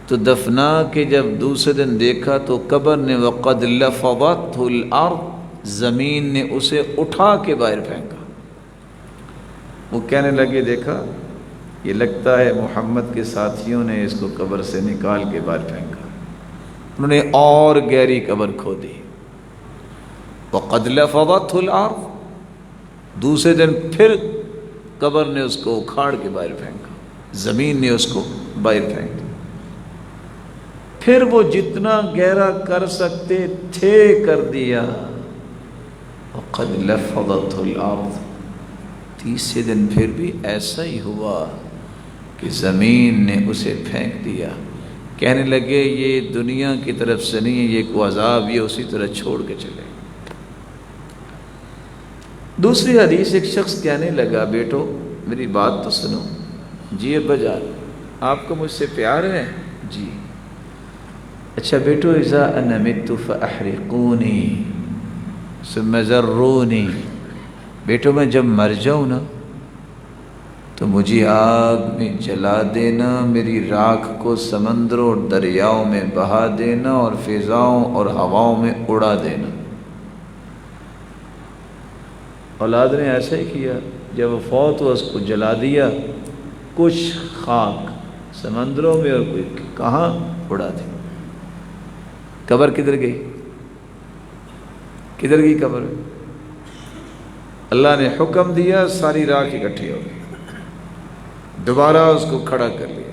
تو دفنا کے جب دوسرے دن دیکھا تو قبر نے وقد لفظته الارض، زمین نے اسے اٹھا کے باہر پھینکا۔ وہ کہنے لگے دیکھا یہ لگتا ہے محمد کے ساتھیوں نے اس کو قبر سے نکال کے باہر پھینکا۔ انہوں نے اور گہری قبر کھودی، وقد لفظته الارض، دوسرے دن پھر قبر نے اس کو اکھاڑ کے باہر پھینکا، زمین نے اس کو باہر پھینک دیا، پھر وہ جتنا گہرا کر سکتے تھے کر دیا، وقد لفظته الارض، تیسرے دن پھر بھی ایسا ہی ہوا کہ زمین نے اسے پھینک دیا۔ کہنے لگے یہ دنیا کی طرف سے نہیں ہے، یہ کوئی عذاب، یہ اسی طرح چھوڑ کے چلے۔ دوسری حدیث ایک شخص کہنے لگا بیٹو میری بات تو سنو۔ جی ابا جان آپ کو مجھ سے پیار ہے؟ جی۔ اچھا بیٹو اذا انا مت فاحرقونی ثم ذرونی، بیٹو میں جب مر جاؤں نا تو مجھے آگ میں جلا دینا، میری راکھ کو سمندروں اور دریاؤں میں بہا دینا اور فضاؤں اور ہواؤں میں اڑا دینا۔ اولاد نے ایسا ہی کیا، جب وہ فوت ہوا اس کو جلا دیا، کچھ خاک سمندروں میں اور کوئی کہاں اڑا دی۔ قبر کدھر گئی؟ کدھر گئی قبر؟ اللہ نے حکم دیا ساری راکھ اکٹھی ہو گئی، دوبارہ اس کو کھڑا کر لیا۔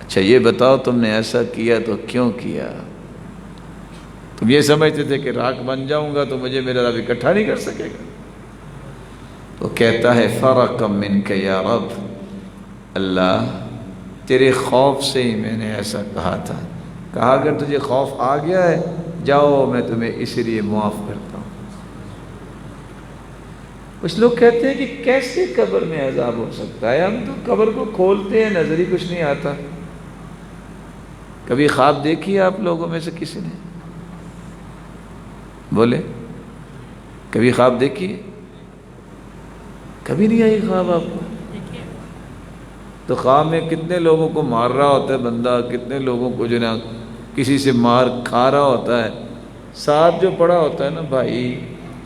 اچھا یہ بتاؤ تم نے ایسا کیا تو کیوں کیا؟ تم یہ سمجھتے تھے کہ راکھ بن جاؤں گا تو مجھے میرا رب اکٹھا نہیں کر سکے گا؟ تو کہتا ہے فرقا منک یا رب، اللہ تیرے خوف سے ہی میں نے ایسا کہا تھا، کہا اگر تجھے خوف آ گیا ہے جاؤ میں تمہیں اس لیے معاف کرتا ہوں۔ کچھ لوگ کہتے ہیں کہ کیسے قبر میں عذاب ہو سکتا ہے، ہم تو قبر کو کھولتے ہیں نظر ہی کچھ نہیں آتا۔ کبھی خواب دیکھی آپ لوگوں میں سے کسی نے؟ بولے کبھی خواب دیکھی؟ کبھی نہیں آئی خواب آپ کو؟ تو خواب میں کتنے لوگوں کو مار رہا ہوتا ہے بندہ، کتنے لوگوں کو جو نا کسی سے مار کھا رہا ہوتا ہے، ساتھ جو پڑا ہوتا ہے نا بھائی،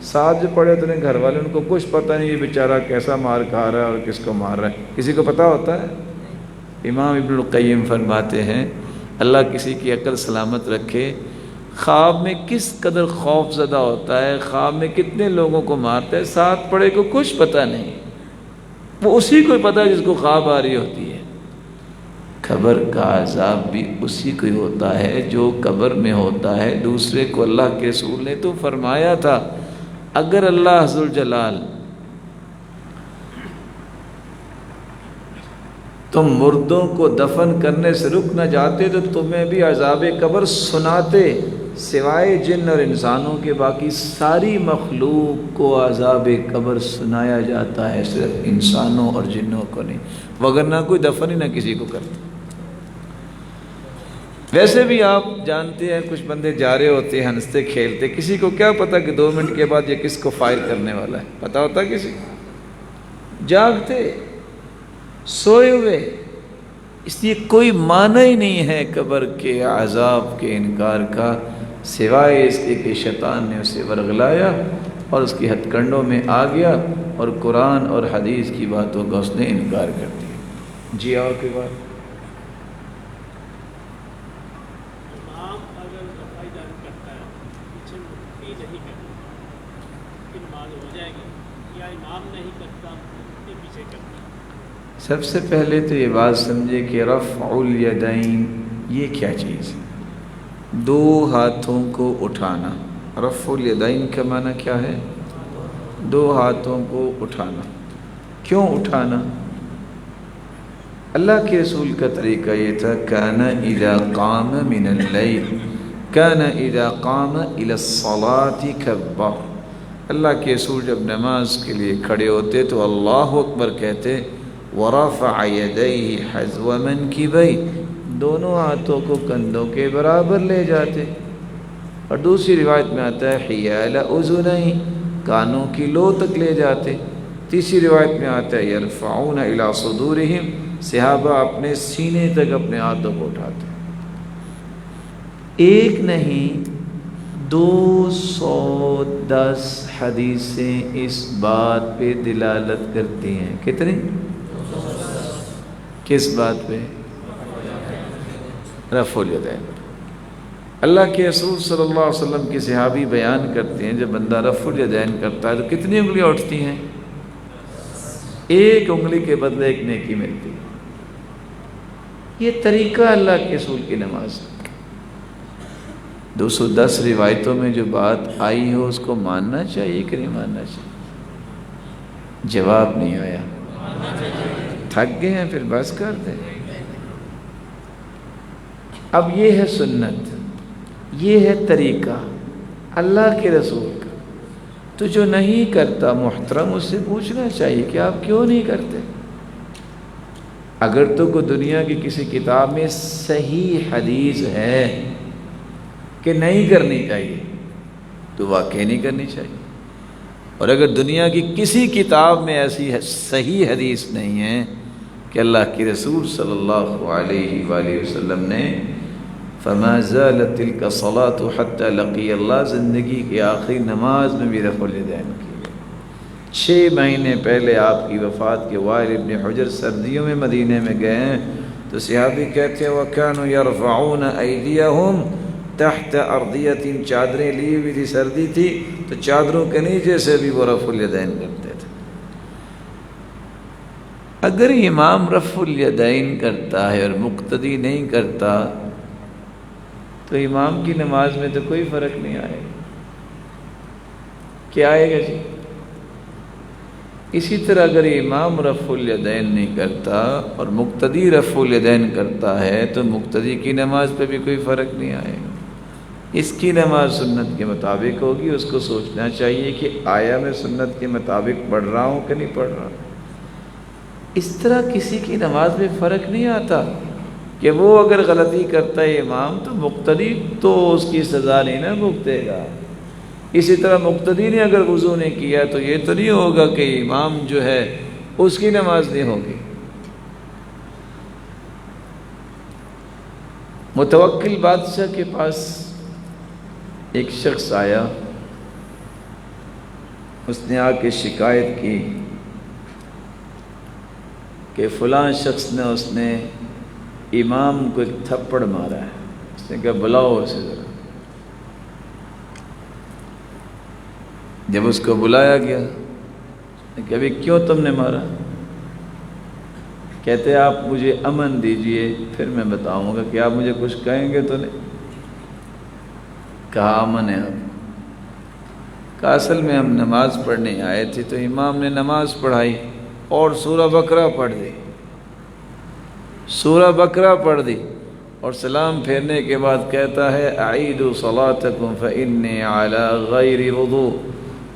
ساتھ جو پڑے ہوتے ہیں گھر والے، ان کو کچھ پتہ نہیں یہ بیچارہ کیسا مار کھا رہا ہے اور کس کو مار رہا ہے، کسی کو پتہ ہوتا ہے؟ امام ابن القیم فرماتے ہیں اللہ کسی کی عقل سلامت رکھے، خواب میں کس قدر خوف زدہ ہوتا ہے، خواب میں کتنے لوگوں کو مارتا ہے، ساتھ پڑے کو کچھ پتہ نہیں، وہ اسی کو پتہ ہے جس کو خواب آ رہی ہوتی ہے۔ قبر کا عذاب بھی اسی کو ہی ہوتا ہے جو قبر میں ہوتا ہے۔ دوسرے کو اللہ کے رسول نے تو فرمایا تھا اگر اللہ ذوالجلال تم مردوں کو دفن کرنے سے رک نہ جاتے تو تمہیں بھی عذاب قبر سناتے، سوائے جن اور انسانوں کے باقی ساری مخلوق کو عذاب قبر سنایا جاتا ہے، صرف انسانوں اور جنوں کو نہیں، وگرنہ کوئی دفن ہی نہ کسی کو کرتا۔ ویسے بھی آپ جانتے ہیں کچھ بندے جا رہے ہوتے ہیں ہنستے کھیلتے، کسی کو کیا پتا کہ 2 منٹ کے بعد یہ کس کو فائر کرنے والا ہے، پتہ ہوتا کسی کو؟ جاگتے سوئے ہوئے، اس لیے کوئی معنی ہی نہیں ہے قبر کے عذاب کے انکار کا، سوائے اس کے کہ شیطان نے اسے ورغلایا اور اس کی ہتھ کنڈوں میں آ گیا اور قرآن اور حدیث کی باتوں کا اس نے انکار کر دیا۔ جی اور کوئی بات؟ سب سے پہلے تو یہ بات سمجھے کہ رفع الیدین یہ کیا چیز ہے؟ 2 ہاتھوں کو اٹھانا۔ رفع الیدین کا معنی کیا ہے؟ 2 ہاتھوں کو اٹھانا۔ کیوں اٹھانا؟ اللہ کے رسول کا طریقہ یہ تھا کان اذا قام من اللیل کان اذا قام الی الصلاۃ کبر، اللہ کے رسول جب نماز کے لیے کھڑے ہوتے تو اللہ اکبر کہتے، ورفع یدیہ حذو منکبیہ، دونوں ہاتھوں کو کندھوں کے برابر لے جاتے، اور دوسری روایت میں آتا ہے حیال اذنیہ، کانوں کی لو تک لے جاتے، تیسری روایت میں آتا ہے یرفعون الی صدورہم، صحابہ اپنے سینے تک اپنے ہاتھوں کو اٹھاتے۔ ایک نہیں 210 حدیثیں اس بات پہ دلالت کرتی ہیں۔ کتنی؟ کس بات پہ؟ رفع الیدین۔ اللہ کے رسول صلی اللہ علیہ وسلم کے صحابی بیان کرتے ہیں جب بندہ رفع الیدین کرتا ہے تو کتنی انگلیاں اٹھتی ہیں؟ ایک انگلی کے بدلے ایک نیکی ملتی ہے۔ یہ طریقہ اللہ کے رسول کی نماز ہے۔ 210 روایتوں میں جو بات آئی ہو اس کو ماننا چاہیے کہ نہیں ماننا چاہیے؟ جواب نہیں آیا، تھک گئے ہیں، پھر بس کر دیں۔ اب یہ ہے سنت، یہ ہے طریقہ اللہ کے رسول کا۔ تو جو نہیں کرتا محترم اس سے پوچھنا چاہیے کہ آپ کیوں نہیں کرتے۔ اگر تو کوئی دنیا کی کسی کتاب میں صحیح حدیث ہے کہ نہیں کرنی چاہیے تو واقعی نہیں کرنی چاہیے، اور اگر دنیا کی کسی کتاب میں ایسی صحیح حدیث نہیں ہے کہ اللہ کے رسول صلی اللہ علیہ وآلہ وسلم نے فما زالت تلک الصلاۃ حتی لقی اللہ، زندگی کی آخری نماز میں بھی رفع الیدین کی۔ 6 مہینے پہلے آپ کی وفات کے وائل ابن حجر سردیوں میں مدینے میں گئے ہیں تو صحابی کہتے ہیں وَكَانُوا يَرْفَعُونَ أَيْدِيَهُمْ تحت اردیت، چادریں لی ہوئی تھی، سردی تھی تو چادروں کے نیچے سے بھی وہ رفع الیدین کرتے تھے۔ اگر امام رفع الیدین کرتا ہے اور مقتدی نہیں کرتا تو امام کی نماز میں تو کوئی فرق نہیں آئے گا۔ کیا آئے گا جی؟ اسی طرح اگر امام رفع الیدین نہیں کرتا اور مقتدی رفع الیدین کرتا ہے تو مقتدی کی نماز پہ بھی کوئی فرق نہیں آئے گا۔ اس کی نماز سنت کے مطابق ہوگی، اس کو سوچنا چاہیے کہ آیا میں سنت کے مطابق پڑھ رہا ہوں کہ نہیں پڑھ رہا۔ اس طرح کسی کی نماز میں فرق نہیں آتا کہ وہ اگر غلطی کرتا ہے امام تو مقتدی تو اس کی سزا نہیں نہ بھگتے گا۔ اسی طرح مقتدی نے اگر وضو نہیں کیا تو یہ تو نہیں ہوگا کہ امام جو ہے اس کی نماز نہیں ہوگی۔ متوکل بادشاہ کے پاس ایک شخص آیا، اس نے آ کے شکایت کی کہ فلاں شخص نے امام کو ایک تھپڑ مارا ہے۔ اس نے کہا بلاؤ اسے ذرا۔ جب اس کو بلایا گیا کہ ابھی کیوں تم نے مارا؟ کہتے آپ مجھے امن دیجئے پھر میں بتاؤں گا کہ آپ مجھے کچھ کہیں گے تو نہیں۔ کہا امن ہے آپ؟ کہا اصل میں ہم نماز پڑھنے آئے تھے تو امام نے نماز پڑھائی اور سورہ بقرہ پڑھ دی، سورہ بقرہ پڑھ دی اور سلام پھیرنے کے بعد کہتا ہے اعیدوا صلاتکم فانی علی غیر وضو،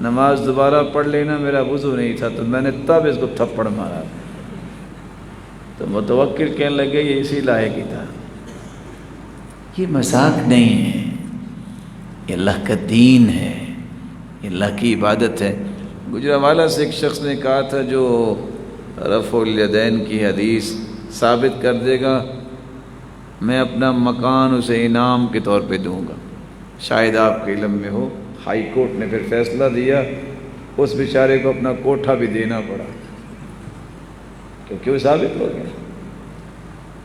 نماز دوبارہ پڑھ لینا، میرا وضو نہیں تھا تو میں نے تب اس کو تھپڑ مارا۔ تو متوکل کہنے لگے یہ اسی لائق ہی تھا۔ یہ مذاق نہیں ہے، یہ اللہ کا دین ہے، یہ اللہ کی عبادت ہے۔ گجرانوالہ سے ایک شخص نے کہا تھا جو رفع الیدین کی حدیث ثابت کر دے گا میں اپنا مکان اسے انعام کے طور پہ دوں گا۔ شاید آپ کے علم میں ہو ہائی کورٹ نے پھر فیصلہ دیا، اس بیچارے کو اپنا کوٹھا بھی دینا پڑا کیونکہ وہ ثابت ہو گیا۔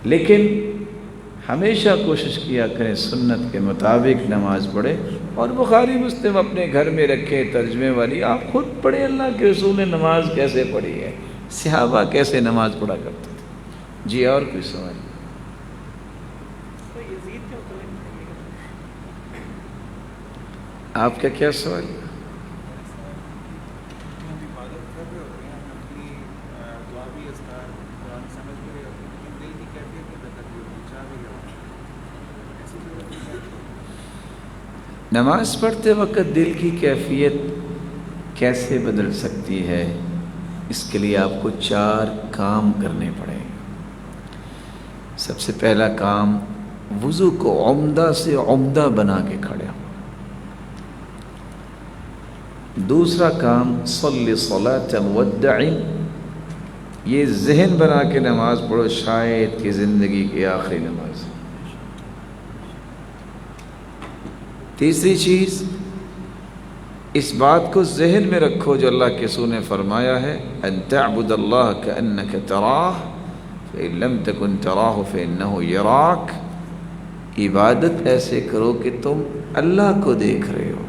لیکن ہمیشہ کوشش کیا کریں سنت کے مطابق نماز پڑھے، اور بخاری مسلم اپنے گھر میں رکھے ترجمے والی، آپ خود پڑھیں اللہ کے رسول نے نماز کیسے پڑھی ہے، صحابہ کیسے نماز پڑھا کرتے تھے۔ جی اور کوئی سوال؟ آپ کا کیا سوال ہے؟ نماز پڑھتے وقت دل کی کیفیت کیسے بدل سکتی ہے؟ اس کے لیے آپ کو 4 کام کرنے پڑیں گے۔ سب سے پہلا کام، وضو کو عمدہ سے عمدہ بنا کے کھڑے ہو۔ دوسرا کام، صلی صلاۃ مودع، یہ ذہن بنا کے نماز پڑھو شاید کہ زندگی کی آخری نماز۔ تیسری چیز، اس بات کو ذہن میں رکھو جو اللہ کے رسول نے فرمایا ہے ان تعبد اللہ کأنک تراہ فإن لم تکن تراہ فإنہ یراک، عبادت ایسے کرو کہ تم اللہ کو دیکھ رہے ہو۔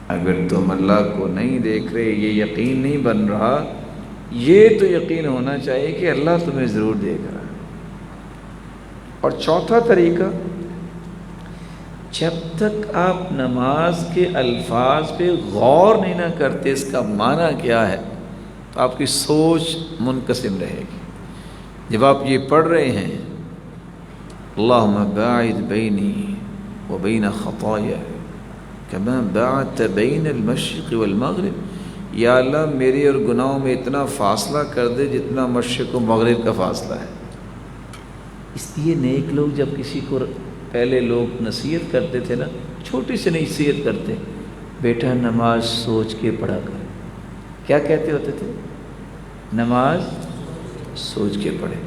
اگر تم اللہ کو نہیں دیکھ رہے، یہ یقین نہیں بن رہا، یہ تو یقین ہونا چاہیے کہ اللہ تمہیں ضرور دیکھ رہا ہے۔ اور چوتھا طریقہ، جب تک آپ نماز کے الفاظ پہ غور نہیں نہ کرتے اس کا معنی کیا ہے، تو آپ کی سوچ منقسم رہے گی۔ جب آپ یہ پڑھ رہے ہیں اللہم باعد بینی و بین خطایا کما باعدت بین المشرق والمغرب، یا اللہ میرے اور گناہوں میں اتنا فاصلہ کر دے جتنا مشرق و مغرب کا فاصلہ ہے۔ اس لیے نیک لوگ جب کسی کو، پہلے لوگ نصیحت کرتے تھے نا، چھوٹی سی نصیحت کرتے، بیٹا نماز سوچ کے پڑھا کر۔ کیا کہتے ہوتے تھے؟ نماز سوچ کے پڑھے،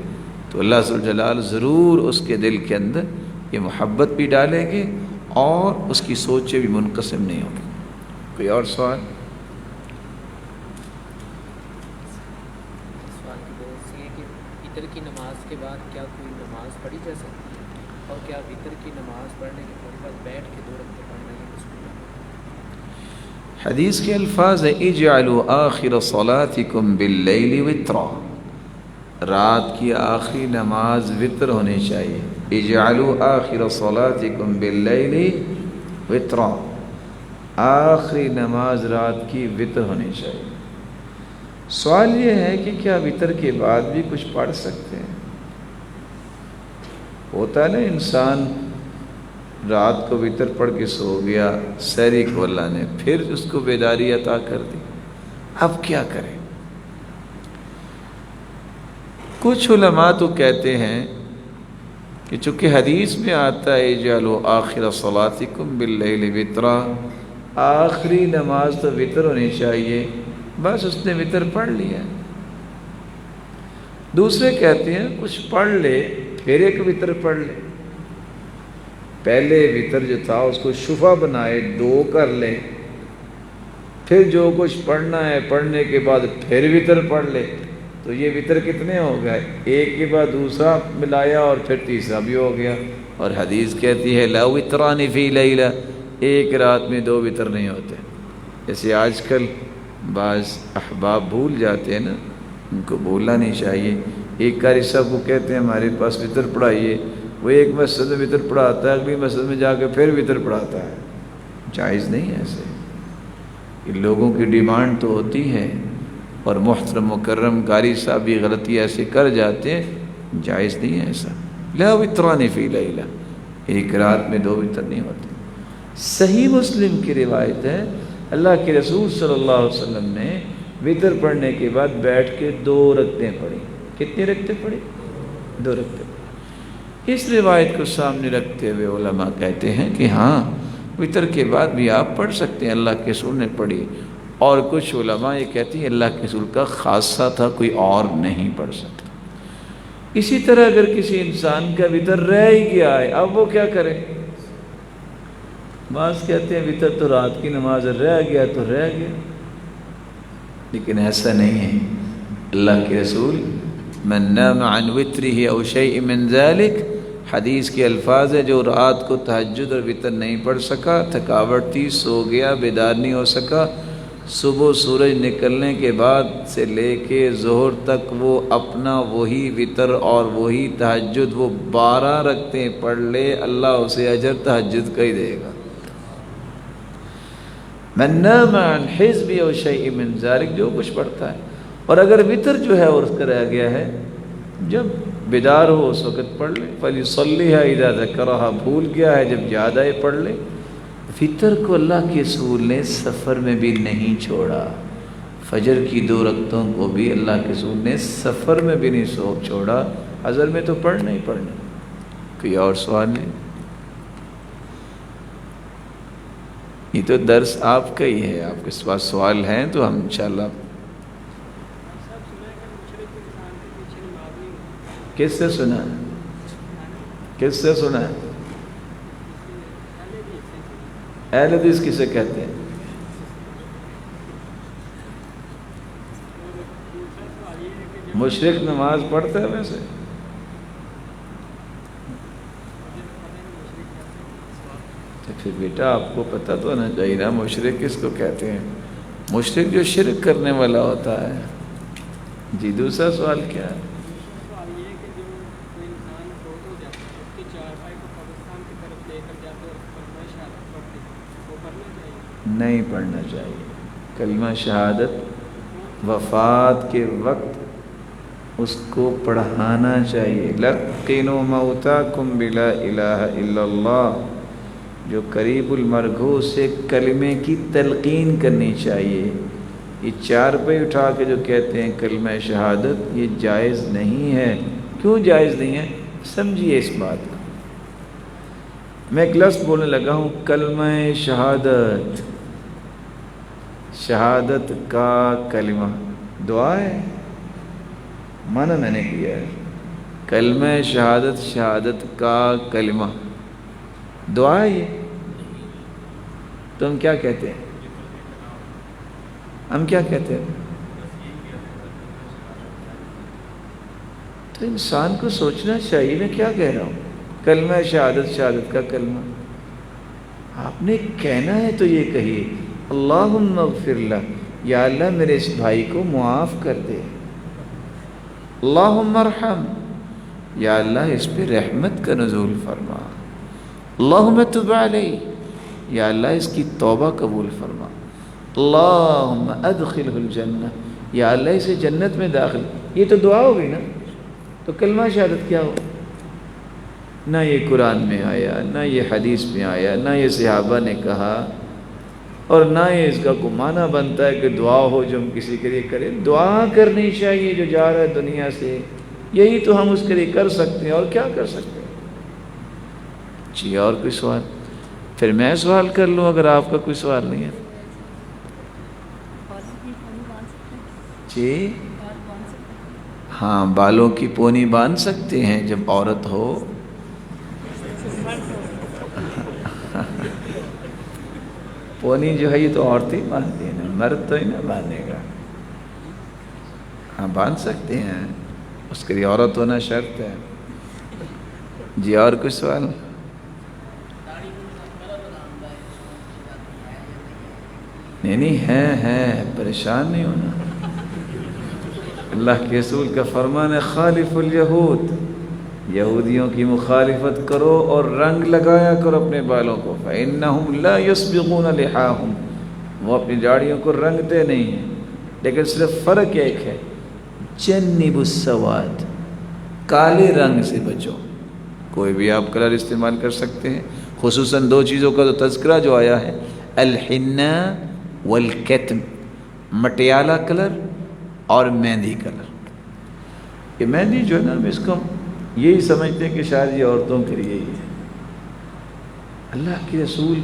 تو اللہ ذو الجلال ضرور اس کے دل کے اندر یہ محبت بھی ڈالیں گے اور اس کی سوچیں بھی منقسم نہیں ہوگی۔ کوئی اور سوال؟ سوال کی بات یہ ہے کہ وتر کی نماز کے بعد کیا کوئی نماز پڑھی جا سکتی ہے؟ اور کیا وتر کی نماز پڑھنے کے بعد بیٹھ کے 2 رکعتیں پڑھنا یہ مسئول ہے؟ حدیث کے الفاظ ہیں اجعلوا آخر صلاتکم باللیل وترا، رات کی آخری نماز وطر ہونی چاہیے۔ اجعلوا آخر صلاتکم باللیل وترا، آخری نماز رات کی وطر ہونی چاہیے۔ سوال یہ ہے کہ کیا وطر کے بعد بھی کچھ پڑھ سکتے ہیں؟ ہوتا ہے نا انسان رات کو وطر پڑھ کے سو گیا، سحری کو اللہ نے پھر اس کو بیداری عطا کر دی، اب کیا کرے؟ کچھ علماء تو کہتے ہیں کہ چونکہ حدیث میں آتا ہے اجعلوا آخر صلاتکم باللیل وترا، آخری نماز تو وطر ہونی چاہیے، بس اس نے وطر پڑھ لیا۔ دوسرے کہتے ہیں کچھ پڑھ لے پھر ایک وطر پڑھ لے، پہلے وطر جو تھا اس کو شفع بنائے 2 کر لے، پھر جو کچھ پڑھنا ہے پڑھنے کے بعد پھر وطر پڑھ لے، تو یہ وطر کتنے ہو گئے؟ ایک کے بعد دوسرا ملایا اور پھر تیسرا بھی ہو گیا۔ اور حدیث کہتی ہے لا وطران فی لیلہ، ایک رات میں 2 وطر نہیں ہوتے۔ جیسے آج کل بعض احباب بھول جاتے ہیں نا، ان کو بھولنا نہیں چاہیے۔ ایک قاری صاحب کو کہتے ہیں ہمارے پاس وطر پڑھائیے، وہ ایک مسجد میں وطر پڑھاتا ہے، اگلی مسجد میں جا کے پھر وطر پڑھاتا ہے۔ جائز نہیں ہے ایسے، کہ لوگوں کی ڈیمانڈ تو ہوتی ہے، اور محترم مکرم قاری صاحب بھی غلطی ایسے کر جاتے ہیں، جائز نہیں ہے ایسا۔ لا وطران فی لیلہ، ایک رات میں 2 وطر نہیں ہوتے۔ صحیح مسلم کی روایت ہے اللہ کے رسول صلی اللہ علیہ وسلم نے وطر پڑھنے کے بعد بیٹھ کے 2 رکعتیں پڑھی۔ کتنی رکعتیں پڑھی؟ 2 رکعتیں پڑھی۔ اس روایت کو سامنے رکھتے ہوئے علماء کہتے ہیں کہ ہاں وطر کے بعد بھی آپ پڑھ سکتے ہیں، اللہ کے رسول نے پڑھی۔ اور کچھ علماء یہ کہتی ہیں اللہ کے رسول کا خاصہ تھا، کوئی اور نہیں پڑھ سکتا۔ اسی طرح اگر کسی انسان کا وطر رہ ہی گیا ہے، اب وہ کیا کرے؟ بعض کہتے ہیں وطر تو رات کی نماز رہ گیا تو رہ گیا، لیکن ایسا نہیں ہے۔ اللہ کے رسول من نام عن وتره او شیء من ذلك، حدیث کے الفاظ ہے جو رات کو تہجد اور وطر نہیں پڑھ سکا، تھکاوٹ تھی، سو گیا، بیدار نہیں ہو سکا، صبح سورج نکلنے کے بعد سے لے کے ظہر تک وہ اپنا وہی وطر اور وہی تہجد وہ 12 رکعتیں پڑھ لے، اللہ اسے اجر تہجد کا ہی دے گا۔ من نام عن حزب او شیء من ذلك، جو کچھ پڑھتا ہے۔ اور اگر وطر جو ہے اور اس کا رہ گیا ہے، جب بیدار ہو اس وقت پڑھ لے، فَلْيُصَلِّهَا إِذَا ذَكَرَهَا، بھول گیا ہے جب یاد آئے پڑھ لے۔ وطر کو اللہ کے رسول نے سفر میں بھی نہیں چھوڑا، فجر کی 2 رکعتوں کو بھی اللہ کے رسول نے سفر میں بھی نہیں چھوڑا، حضر میں تو پڑھنا ہی پڑھنا۔ کوئی اور سوال نہیں؟ یہ تو درس آپ کا ہی ہے، آپ کے پاس سوال ہیں تو ہم انشاءاللہ۔ کس سے سنا ہے؟ کس سے سنا ہے؟ اہل حدیث کسے کہتے ہیں؟ مشرک نماز پڑھتا ہے ویسے؟ پھر بیٹا آپ کو پتہ تو ہونا چاہیے نا مشرک کس کو کہتے ہیں؟ مشرک جو شرک کرنے والا ہوتا ہے۔ جی دوسرا سوال کیا ہے؟ سوال یہ ہے کہ جو کوئی انسان فوت ہو جاتا ہے اس کے چارپائی کو قبرستان کی طرف لے کر جاتے اور کلمہ شہادت پڑھتے ہیں، وہ پڑھنا چاہیے؟ نہیں پڑھنا چاہیے۔ کلمہ شہادت وفات کے وقت اس کو پڑھانا چاہیے۔ لقنوا موتاکم بلا الہ الا اللہ، جو قریب المرغو سے کلمے کی تلقین کرنی چاہیے۔ یہ چارپائی اٹھا کے جو کہتے ہیں کلمہ شہادت، یہ جائز نہیں ہے۔ کیوں جائز نہیں ہے؟ سمجھیے اس بات کو۔ میں ایک لفظ بولنے لگا ہوں، کلمہ شہادت، شہادت کا کلمہ دعا ہے، مانا میں نے کیا ہے۔ کلمہ شہادت، شہادت کا کلمہ دعا ہے۔ یہ تم کیا کہتے ہیں؟ ہم کیا کہتے ہیں؟ تو انسان کو سوچنا چاہیے میں کیا کہہ رہا ہوں۔ کلمہ شہادت، شہادت کا کلمہ آپ نے کہنا ہے تو یہ کہیے، اللہم اغفر لہ، یا اللہ میرے اس بھائی کو معاف کر دے، اللہم ارحم، یا اللہ اس پہ رحمت کا نزول فرما، اللہم تب علیہ، یا اللہ اس کی توبہ قبول فرما، اللہم ادخلہ الجنہ، یا اللہ اسے جنت میں داخل۔ یہ تو دعا ہو گئی نا، تو کلمہ شہادت کیا ہو؟ نہ یہ قرآن میں آیا، نہ یہ حدیث میں آیا، نہ یہ صحابہ نے کہا، اور نہ یہ اس کا کوئی معنی بنتا ہے کہ دعا ہو جو ہم کسی کے لیے کریں۔ دعا کرنی چاہیے جو جا رہا ہے دنیا سے، یہی تو ہم اس کے لیے کر سکتے ہیں، اور کیا کر سکتے ہیں؟ جی اور کوئی سوال؟ پھر میں سوال کر لوں اگر آپ کا کوئی سوال نہیں ہے۔ جی ہاں، بالوں کی پونی باندھ سکتے ہیں جب عورت ہو۔ پونی جو ہے یہ تو عورتیں ہی باندھتی ہیں نا، مرد تو ہی نہ باندھے گا۔ ہاں باندھ سکتے ہیں، اس کے لیے عورت ہونا شرط ہے۔ جی اور کوئی سوال؟ نہیں ہے، پریشان نہیں ہونا۔ اللہ کے رسول کا فرمان ہے، خالف الیہود، یہودیوں کی مخالفت کرو اور رنگ لگایا کرو اپنے بالوں کو، فإنہم لا یسبغون لحاہم، وہ اپنی داڑھیوں کو رنگتے نہیں ہیں، لیکن صرف فرق ایک ہے، جنبوا السواد، کالے رنگ سے بچو۔ کوئی بھی آپ کلر استعمال کر سکتے ہیں، خصوصاً دو چیزوں کا تو تذکرہ جو آیا ہے، الحنہ والکتم، مٹیالہ کلر اور مہندی کلر۔ یہ مہندی جو ہے نا، ہم اس کو یہی سمجھتے ہیں کہ شاید یہ عورتوں کے لیے ہی ہے۔ اللہ کے رسول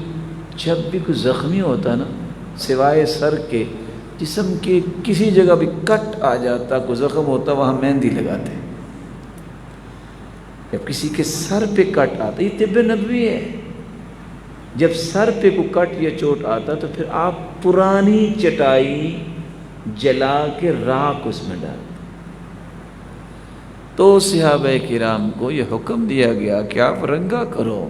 جب بھی کوئی زخمی ہوتا نا، سوائے سر کے، جسم کے کسی جگہ بھی کٹ آ جاتا، کوئی زخم ہوتا، وہاں مہندی لگاتے ہیں۔ جب کسی کے سر پہ کٹ آتا، یہ طب نبوی ہے، جب سر پہ کوئی کٹ یا چوٹ آتا تو پھر آپ پرانی چٹائی جلا کے راکھ اس میں ڈالتے۔ تو صحابہ کرام کو یہ حکم دیا گیا کہ آپ رنگا کرو،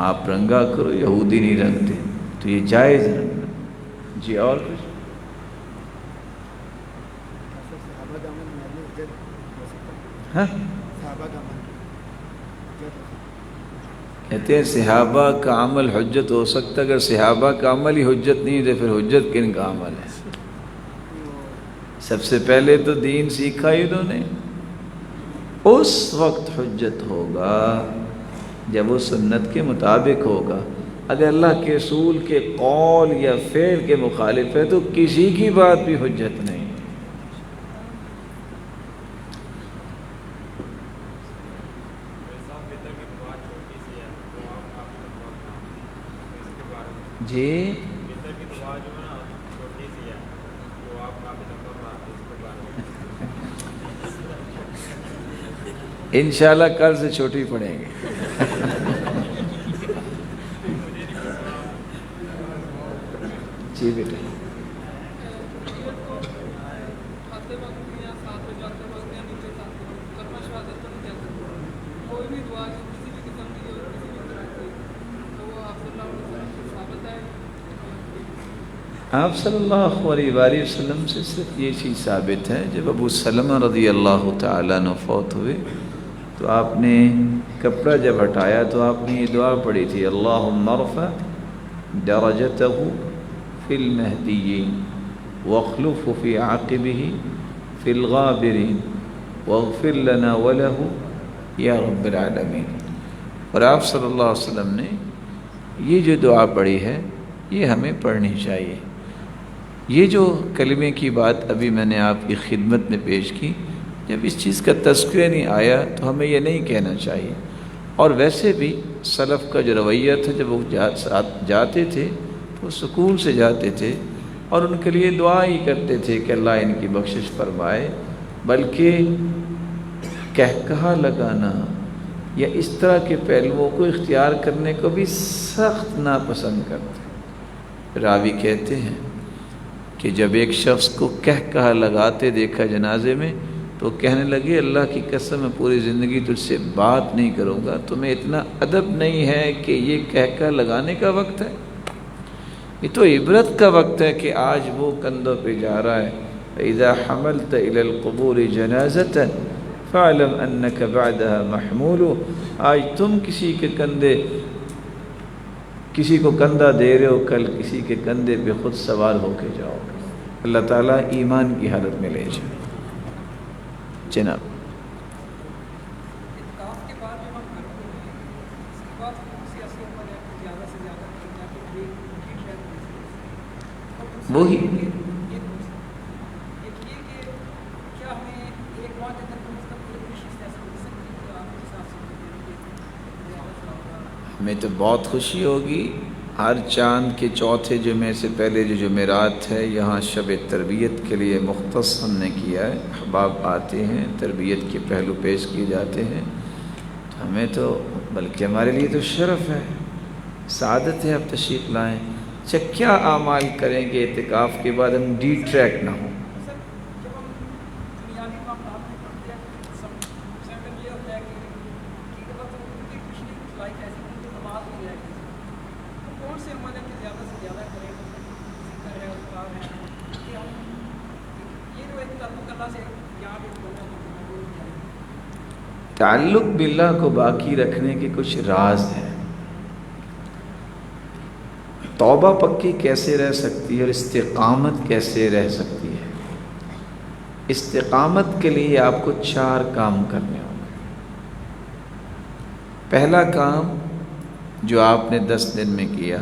آپ رنگا کرو، یہودی نہیں رنگتے، تو یہ جائز رنگنا۔ جی اور کچھ؟ ہاں کہتے ہیں صحابہ کا عمل حجت ہو سکتا ہے، اگر صحابہ کا عمل ہی حجت نہیں تو پھر حجت کن کا عمل ہے؟ سب سے پہلے تو دین سیکھا ہی انہوں نے، اس وقت حجت ہوگا جب وہ سنت کے مطابق ہوگا۔ اگر اللہ کے رسول کے قول یا فعل کے مخالف ہے تو کسی کی بات بھی حجت نہیں۔ جی انشاءاللہ کل سے چھوٹی پڑیں گے۔ جی بیٹا آپ صلی اللہ علیہ وآلہ وسلم سے صرف یہ چیز ثابت ہے، جب ابو سلمہ رضی اللہ تعالیٰ عنہ فوت ہوئے تو آپ نے کپڑا جب ہٹایا تو آپ نے یہ دعا پڑھی تھی، اللہم ارفع درجتہ فی المہدیین واخلفہ فی عاقبہ فی الغابرین واغفر لنا ولہ یا رب العالمین۔ اور آپ صلی اللہ علیہ وسلم نے یہ جو دعا پڑھی ہے یہ ہمیں پڑھنی چاہیے۔ یہ جو کلمے کی بات ابھی میں نے آپ کی خدمت میں پیش کی، جب اس چیز کا تذکرہ نہیں آیا تو ہمیں یہ نہیں کہنا چاہیے۔ اور ویسے بھی سلف کا جو رویہ تھا، جب وہ جاتے تھے تو سکون سے جاتے تھے اور ان کے لیے دعا ہی کرتے تھے کہ اللہ ان کی بخشش فرمائے، بلکہ کہکہا لگانا یا اس طرح کے پہلوؤں کو اختیار کرنے کو بھی سخت ناپسند کرتے۔ راوی کہتے ہیں کہ جب ایک شخص کو کہکہا لگاتے دیکھا جنازے میں تو کہنے لگے، اللہ کی قسم میں پوری زندگی تجھ سے بات نہیں کروں گا، تمہیں اتنا ادب نہیں ہے کہ یہ کہکہا لگانے کا وقت ہے؟ یہ تو عبرت کا وقت ہے کہ آج وہ کندھوں پہ جا رہا ہے۔ اذا حملت الى القبور جنازة فاعلم انك بعدها محمول۔ آج تم کسی کو کندھا دے رہے ہو، کل کسی کے کندھے پہ خود سوار ہو کے جاؤ گے۔ اللہ تعالیٰ ایمان کی حالت میں لے جائے۔ جناب اعتکاف کے بعد جو ہم کرتے ہیں اس کے بعد کون سی ایسی عمل ہے کہ زیادہ سے زیادہ کریں تاکہ ٹھیک رہے؟ وہی ایک یہ کہ کیا ہمیں ایک ماہ کے اندر کم از کم ایک نشست ایسا مل سکتی ہے کہ آپ کے ساتھ ہمیں تو بہت خوشی ہوگی۔ ہر چاند کے چوتھے جمعے سے پہلے جو جمعرات ہے، یہاں شب تربیت کے لیے مختص ہم نے کیا ہے، احباب آتے ہیں، تربیت کے پہلو پیش کیے جاتے ہیں، تو ہمیں تو بلکہ ہمارے لیے تو شرف ہے، سعادت ہے، آپ تشریف لائیں۔ اچھا کیا اعمال کریں کہ اعتکاف کے بعد ہم ڈی ٹریک نہ ہوں؟ سر جب ہم دنیاوی معاملات میں پڑھتے ہیں سیمپل یہ ہوتا ہے کہ وقت ان کی پچھلی لائف ایسی تھی کہ نماز نہیں رہ گئی، تو کون سے عمل ہے کہ زیادہ سے زیادہ کریں، ذکر ہے، اذکار ہے، کہ ہم یہ جو ایک تعلق اللہ سے یہاں پہ بنا تعلق باللہ کو باقی رکھنے کے کچھ راز ہیں۔ توبہ پکی کیسے رہ سکتی ہے اور استقامت کیسے رہ سکتی ہے؟ استقامت کے لیے آپ کو 4 کام کرنے ہوں گے۔ پہلا کام جو آپ نے 10 دن میں کیا،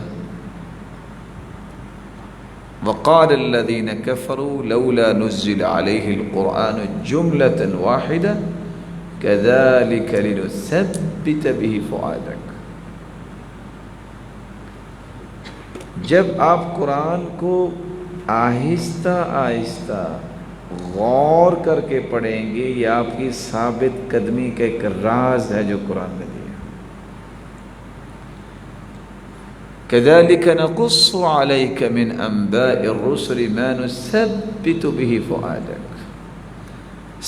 وقال الذين كفروا لولا نزل عليه القرآن جملة واحدة كذلك لنثبت به فؤادك۔ جب آپ قرآن کو آہستہ آہستہ غور کر کے پڑھیں گے، یہ آپ کی ثابت قدمی کا ایک راز ہے جو قرآن نے دیا۔ كذلك نقص عليك من انباء الرسل ما نثبت به فؤادك۔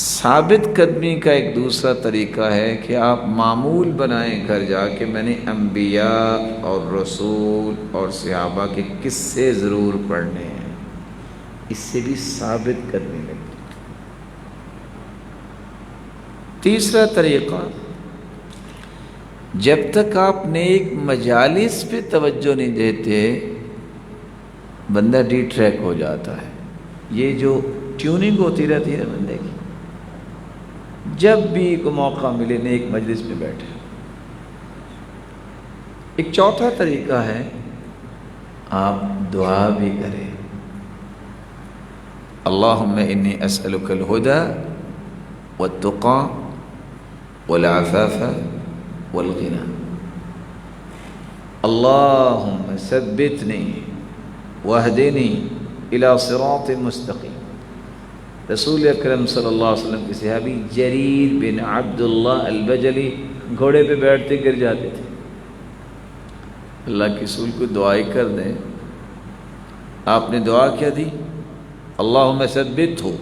ثابت قدمی کا ایک دوسرا طریقہ ہے کہ آپ معمول بنائیں گھر جا کے میں نے انبیاء اور رسول اور صحابہ کے قصے ضرور پڑھنے ہیں، اس سے بھی ثابت قدمی لگتی۔ تیسرا طریقہ، جب تک آپ نیک مجالس پہ توجہ نہیں دیتے بندہ ڈی ٹریک ہو جاتا ہے۔ یہ جو ٹیوننگ ہوتی رہتی ہے بندے کی، جب بھی کو موقع ملے نیک مجلس میں بیٹھے۔ ایک چوتھا طریقہ ہے، آپ دعا بھی کریں، اللہم انی اسألک الہدی والتقی والعفاف والغنى، اللہم ثبتنی واہدنی الی صراط مستقیم۔ رسول اکرم صلی اللہ علیہ وسلم کے صحابی جریر بن عبداللہ البجلی گھوڑے پہ بیٹھتے گر جاتے تھے۔ اللہ کے رسول کو دعائی کر دیں، آپ نے دعا کیا دی، اللہم ثبتہ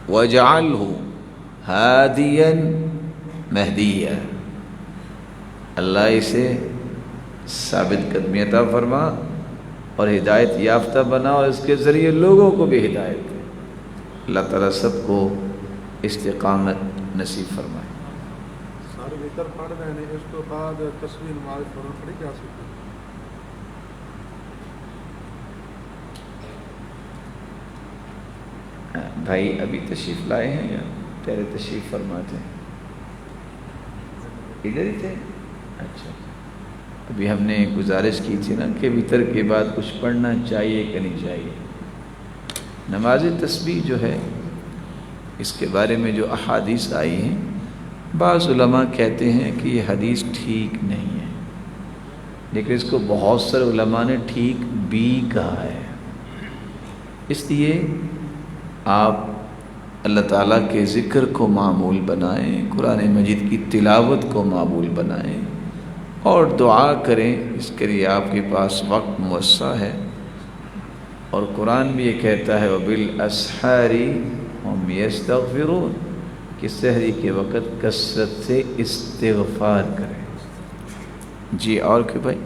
واجعلہ ہادیا مہدیا، اللہ اسے ثابت قدمی عطا فرما اور ہدایت یافتہ بنا اور اس کے ذریعے لوگوں کو بھی ہدایت دے۔ اللہ تعالیٰ سب کو استقامت نصیب فرمائے۔ سارے وطر پڑھ رہے ہیں، اس تو بعد تصویر نماز فوراً پڑھی جا سکتی ہے۔ بھائی ابھی تشریف لائے ہیں یا پہلے تشریف فرماتے ہیں؟ ادھر ہی تھے؟ اچھا، ابھی ہم نے گزارش کی تھی نا کہ وطر کے بعد کچھ پڑھنا چاہیے کہ نہیں چاہیے۔ نماز تسبیح جو ہے اس کے بارے میں جو احادیث آئی ہیں، بعض علماء کہتے ہیں کہ یہ حدیث ٹھیک نہیں ہے، لیکن اس کو بہت سارے علماء نے ٹھیک بھی کہا ہے۔ اس لیے آپ اللہ تعالیٰ کے ذکر کو معمول بنائیں، قرآن مجید کی تلاوت کو معمول بنائیں اور دعا کریں۔ اس کے لیے آپ کے پاس وقت موسع ہے، اور قرآن بھی یہ کہتا ہے وَبِالْأَسْحَارِ هُمْ يَسْتَغْفِرُونَ کہ سحری کے وقت کثرت سے استغفار کریں۔ جی اور کہ بھائی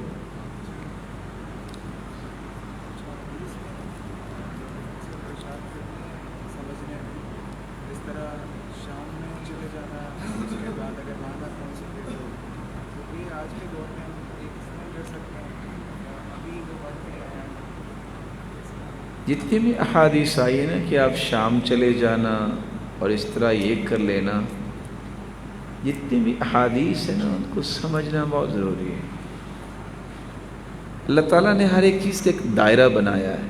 جتنی بھی احادیث آئی ہے نا کہ آپ شام چلے جانا اور اس طرح یہ کر لینا، جتنی بھی احادیث ہیں نا ان کو سمجھنا بہت ضروری ہے۔ اللہ تعالیٰ نے ہر ایک چیز کا ایک دائرہ بنایا ہے،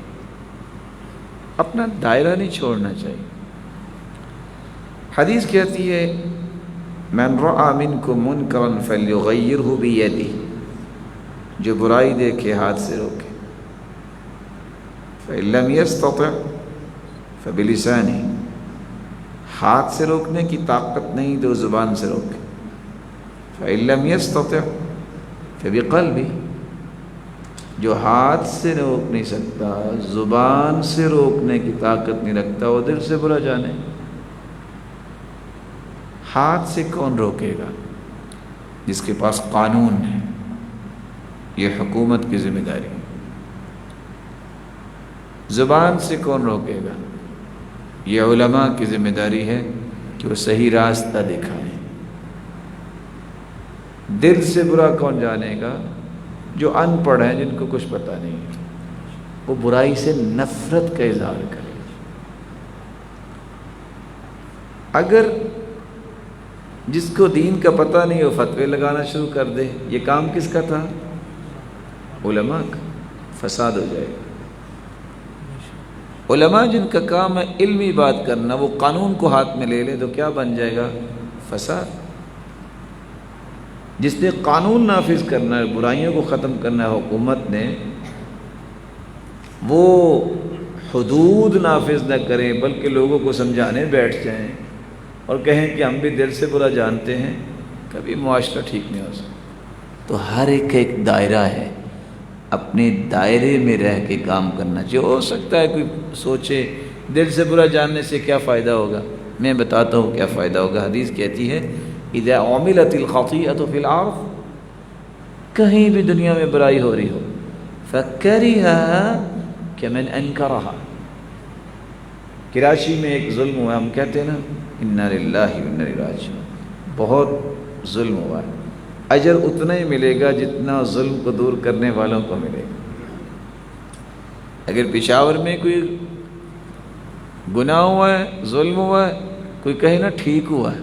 اپنا دائرہ نہیں چھوڑنا چاہیے۔ حدیث کہتی ہے من رأى منکم منکرا فلیغیرہ بیدہ، جو برائی دیکھے ہاتھ سے روکے، فإن لم يستطع فبلسانه، ہاتھ سے روکنے کی طاقت نہیں تو زبان سے روکے، فإن لم يستطع فبقلبه، جو ہاتھ سے روک نہیں سکتا، زبان سے روکنے کی طاقت نہیں رکھتا، وہ دل سے برا جانے۔ ہاتھ سے کون روکے گا؟ جس کے پاس قانون ہے، یہ حکومت کی ذمہ داری ہے۔ زبان سے کون روکے گا؟ یہ علماء کی ذمہ داری ہے کہ وہ صحیح راستہ دکھائیں۔ دل سے برا کون جانے گا؟ جو ان پڑھ ہیں، جن کو کچھ پتہ نہیں ہے، وہ برائی سے نفرت کا اظہار کرے۔ اگر جس کو دین کا پتہ نہیں وہ فتوے لگانا شروع کر دے، یہ کام کس کا تھا؟ علماء کا۔ فساد ہو جائے گا۔ علماء جن کا کام ہے علمی بات کرنا، وہ قانون کو ہاتھ میں لے لے تو کیا بن جائے گا؟ فساد۔ جس نے قانون نافذ کرنا ہے، برائیوں کو ختم کرنا ہے حکومت نے، وہ حدود نافذ نہ کریں بلکہ لوگوں کو سمجھانے بیٹھ جائیں اور کہیں کہ ہم بھی دل سے برا جانتے ہیں، کبھی معاشرہ ٹھیک نہیں ہو سکتا۔ تو ہر ایک کا ایک دائرہ ہے، اپنے دائرے میں رہ کے کام کرنا چاہیے۔ ہو سکتا ہے کوئی سوچے دل سے برا جاننے سے کیا فائدہ ہوگا، میں بتاتا ہوں کیا فائدہ ہوگا۔ حدیث کہتی ہے اذا عملت الخطیئۃ فی الارض، کہیں بھی دنیا میں برائی ہو رہی ہو، فکرہها کمن انکرہا، کراچی میں ایک ظلم ہوا، ہم کہتے ہیں نا انا للہ و انا الیہ راجعون، بہت ظلم ہوا ہے، اجر اتنا ہی ملے گا جتنا ظلم کو دور کرنے والوں کو ملے گا۔ اگر پشاور میں کوئی گناہ ہوا ہے، ظلم ہوا ہے، کوئی کہے نا ٹھیک ہوا ہے،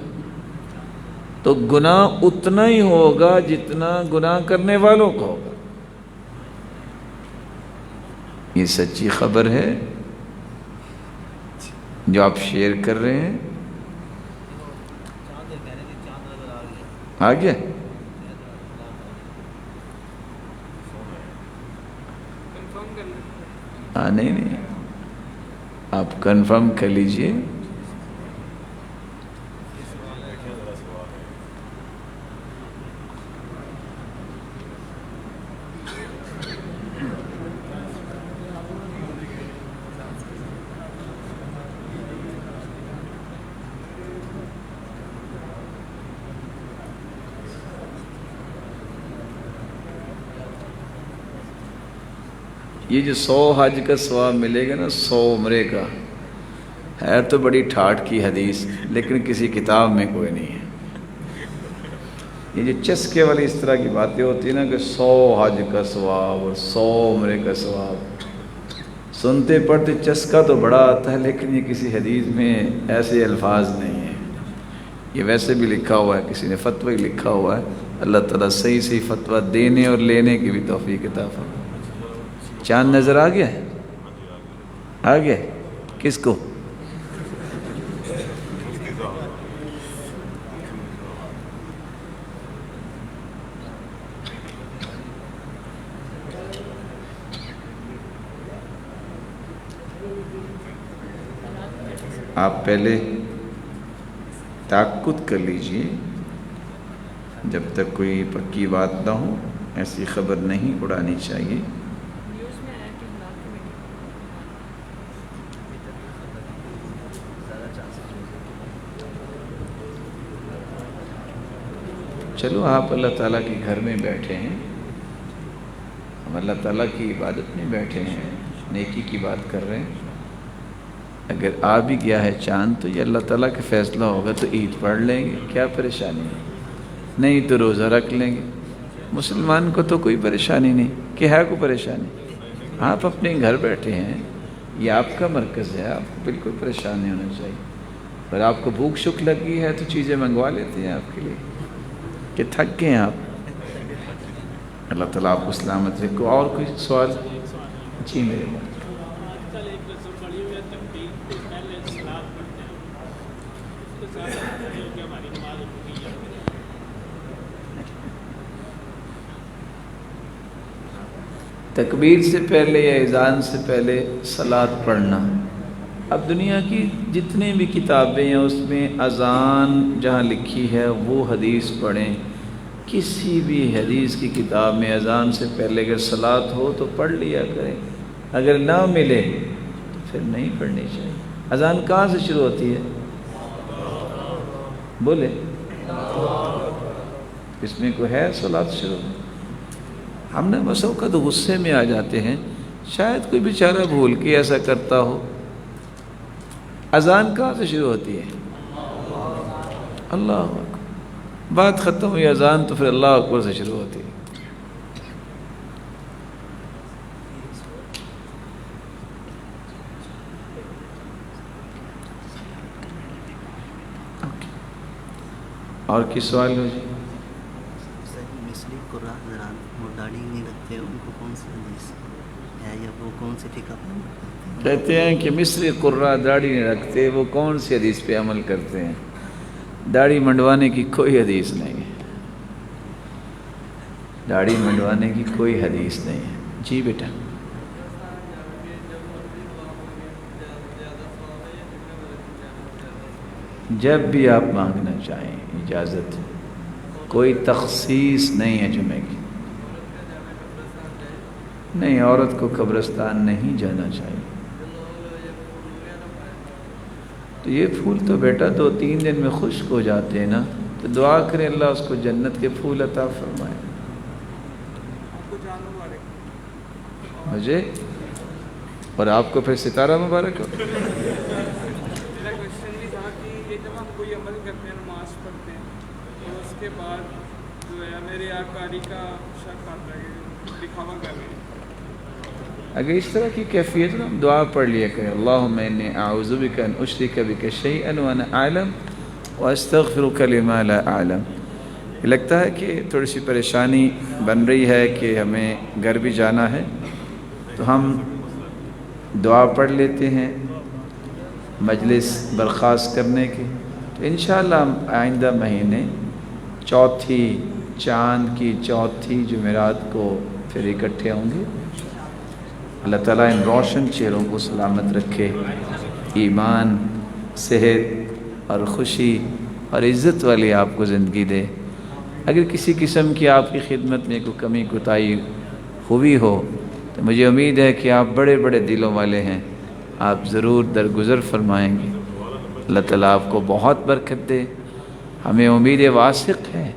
تو گناہ اتنا ہی ہوگا جتنا گناہ کرنے والوں کو ہوگا۔ یہ سچی خبر ہے جو آپ شیئر کر رہے ہیں۔ آگے نہیں آپ کنفرم کر لیجئے۔ یہ جو 100 حج کا ثواب ملے گا نا 100 عمرے کا، ہے تو بڑی ٹھاٹ کی حدیث لیکن کسی کتاب میں کوئی نہیں ہے۔ یہ جو چسکے والی اس طرح کی باتیں ہوتی ہیں نا کہ 100 حج کا ثواب اور 100 عمرے کا ثواب، سنتے پڑھتے چسکا تو بڑا آتا ہے لیکن یہ کسی حدیث میں ایسے الفاظ نہیں ہیں۔ یہ ویسے بھی لکھا ہوا ہے، کسی نے فتوی لکھا ہوا ہے۔ اللہ تعالیٰ صحیح صحیح فتویٰ دینے اور لینے کی بھی توفیق عطا فرمائے۔ چاند نظر آ گیا ہے؟ آ گیا کس کو؟ آپ پہلے تاکد کر لیجئے، جب تک کوئی پکی بات نہ ہو ایسی خبر نہیں اڑانی چاہیے۔ چلو آپ اللہ تعالیٰ کے گھر میں بیٹھے ہیں، ہم اللہ تعالیٰ کی عبادت میں بیٹھے ہیں، نیکی کی بات کر رہے ہیں۔ اگر آ بھی گیا ہے چاند تو یہ اللہ تعالیٰ کا فیصلہ ہوگا تو عید پڑھ لیں گے، کیا پریشانی ہے؟ نہیں تو روزہ رکھ لیں گے۔ مسلمان کو تو کوئی پریشانی نہیں، کہ ہے کوئی پریشانی؟ آپ اپنے گھر بیٹھے ہیں، یہ آپ کا مرکز ہے، آپ کو بالکل پریشان نہیں ہونا چاہیے۔ اور آپ کو بھوک شک لگی ہے تو چیزیں منگوا لیتے ہیں آپ کے لیے، کہ تھک گئے ہیں آپ۔ اللہ تعالیٰ آپ کو سلامت رکھو۔ اور کوئی سوال؟ جی میرے بات۔ تکبیر سے پہلے یا اذان سے پہلے صلاۃ پڑھنا، اب دنیا کی جتنی بھی کتابیں ہیں اس میں اذان جہاں لکھی ہے وہ حدیث پڑھیں۔ کسی بھی حدیث کی کتاب میں اذان سے پہلے اگر صلاۃ ہو تو پڑھ لیا کریں، اگر نہ ملے تو پھر نہیں پڑھنی چاہیے۔ اذان کہاں سے شروع ہوتی ہے؟ بولے، اس میں کوئی ہے صلاۃ شروع؟ ہم نے بس اوقات غصے میں آ جاتے ہیں، شاید کوئی بیچارہ بھول کے ایسا کرتا ہو۔ اذان کہاں سے شروع ہوتی ہے؟ اللہ اکبر، بات ختم ہوئی اذان تو پھر اللہ اکبر سے شروع ہوتی ہے۔ اور کس سوال ہو جی؟ مثلی قرآن حضرات وہ داڑھی نہیں رکھتے، ان کو کون سی حدیث ہے یا وہ کون سی فقہ پہ کہتے ہیں کہ مصری قرہ داڑھی نہیں رکھتے، وہ کون سی حدیث پہ عمل کرتے ہیں؟ داڑھی منڈوانے کی کوئی حدیث نہیں ہے، داڑھی منڈوانے کی کوئی حدیث نہیں ہے۔ جی بیٹا، جب بھی آپ مانگنا چاہیں اجازت، کوئی تخصیص نہیں ہے جمعے کی۔ نہیں، عورت کو قبرستان نہیں جانا چاہیے۔ تو یہ پھول تو بیٹا 2-3 دن میں خشک ہو جاتے ہیں نا، تو دعا کریں اللہ اس کو جنت کے پھول عطا فرمائے۔ مجھے اور آپ کو پھر ستارہ مبارک ہو۔ میرا کوشچن بھی تھا کہ یہ جب ہم کوئی عمل کرتے ہیں، نماز پڑھتے ہیں، تو اس کے بعد جو ہے میرے آکاری کا شک آتا ہے کہ دکھاوا کر رہے ہیں۔ اگر اس طرح کی کیفیت میں دعا پڑھ لیا کریں، اللہم انی اعوذ بک ان اشرک بک شیئا وانا اعلم واستغفرک لما لا اعلم۔ یہ لگتا ہے کہ تھوڑی سی پریشانی بن رہی ہے کہ ہمیں گھر بھی جانا ہے، تو ہم دعا پڑھ لیتے ہیں مجلس برخاست کرنے کی۔ تو انشاءاللہ ہم آئندہ مہینے چوتھی چاند کی چوتھی جمعرات کو پھر اکٹھے ہوں گے۔ اللہ تعالیٰ ان روشن چہروں کو سلامت رکھے، ایمان، صحت اور خوشی اور عزت والی آپ کو زندگی دے۔ اگر کسی قسم کی آپ کی خدمت میں کوئی کمی کوتاہی ہوئی ہو تو مجھے امید ہے کہ آپ بڑے بڑے دلوں والے ہیں، آپ ضرور درگزر فرمائیں گے۔ اللہ تعالیٰ آپ کو بہت برکت دے۔ ہمیں امید واثق ہے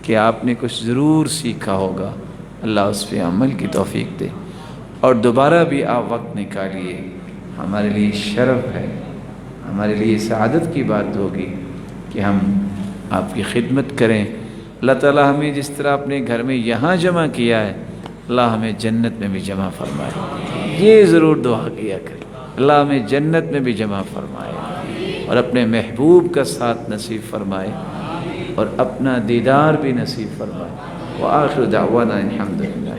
کہ آپ نے کچھ ضرور سیکھا ہوگا، اللہ اس پہ عمل کی توفیق دے۔ اور دوبارہ بھی آپ وقت نکالیے، ہمارے لیے شرف ہے، ہمارے لیے سعادت کی بات ہوگی کہ ہم آپ کی خدمت کریں۔ اللہ تعالیٰ ہمیں جس طرح اپنے گھر میں یہاں جمع کیا ہے، اللہ ہمیں جنت میں بھی جمع فرمائے۔ یہ ضرور دعا کیا کریں، اللہ ہمیں جنت میں بھی جمع فرمائے اور اپنے محبوب کا ساتھ نصیب فرمائے اور اپنا دیدار بھی نصیب فرمائے۔ وآخر دعوانا الحمدللہ۔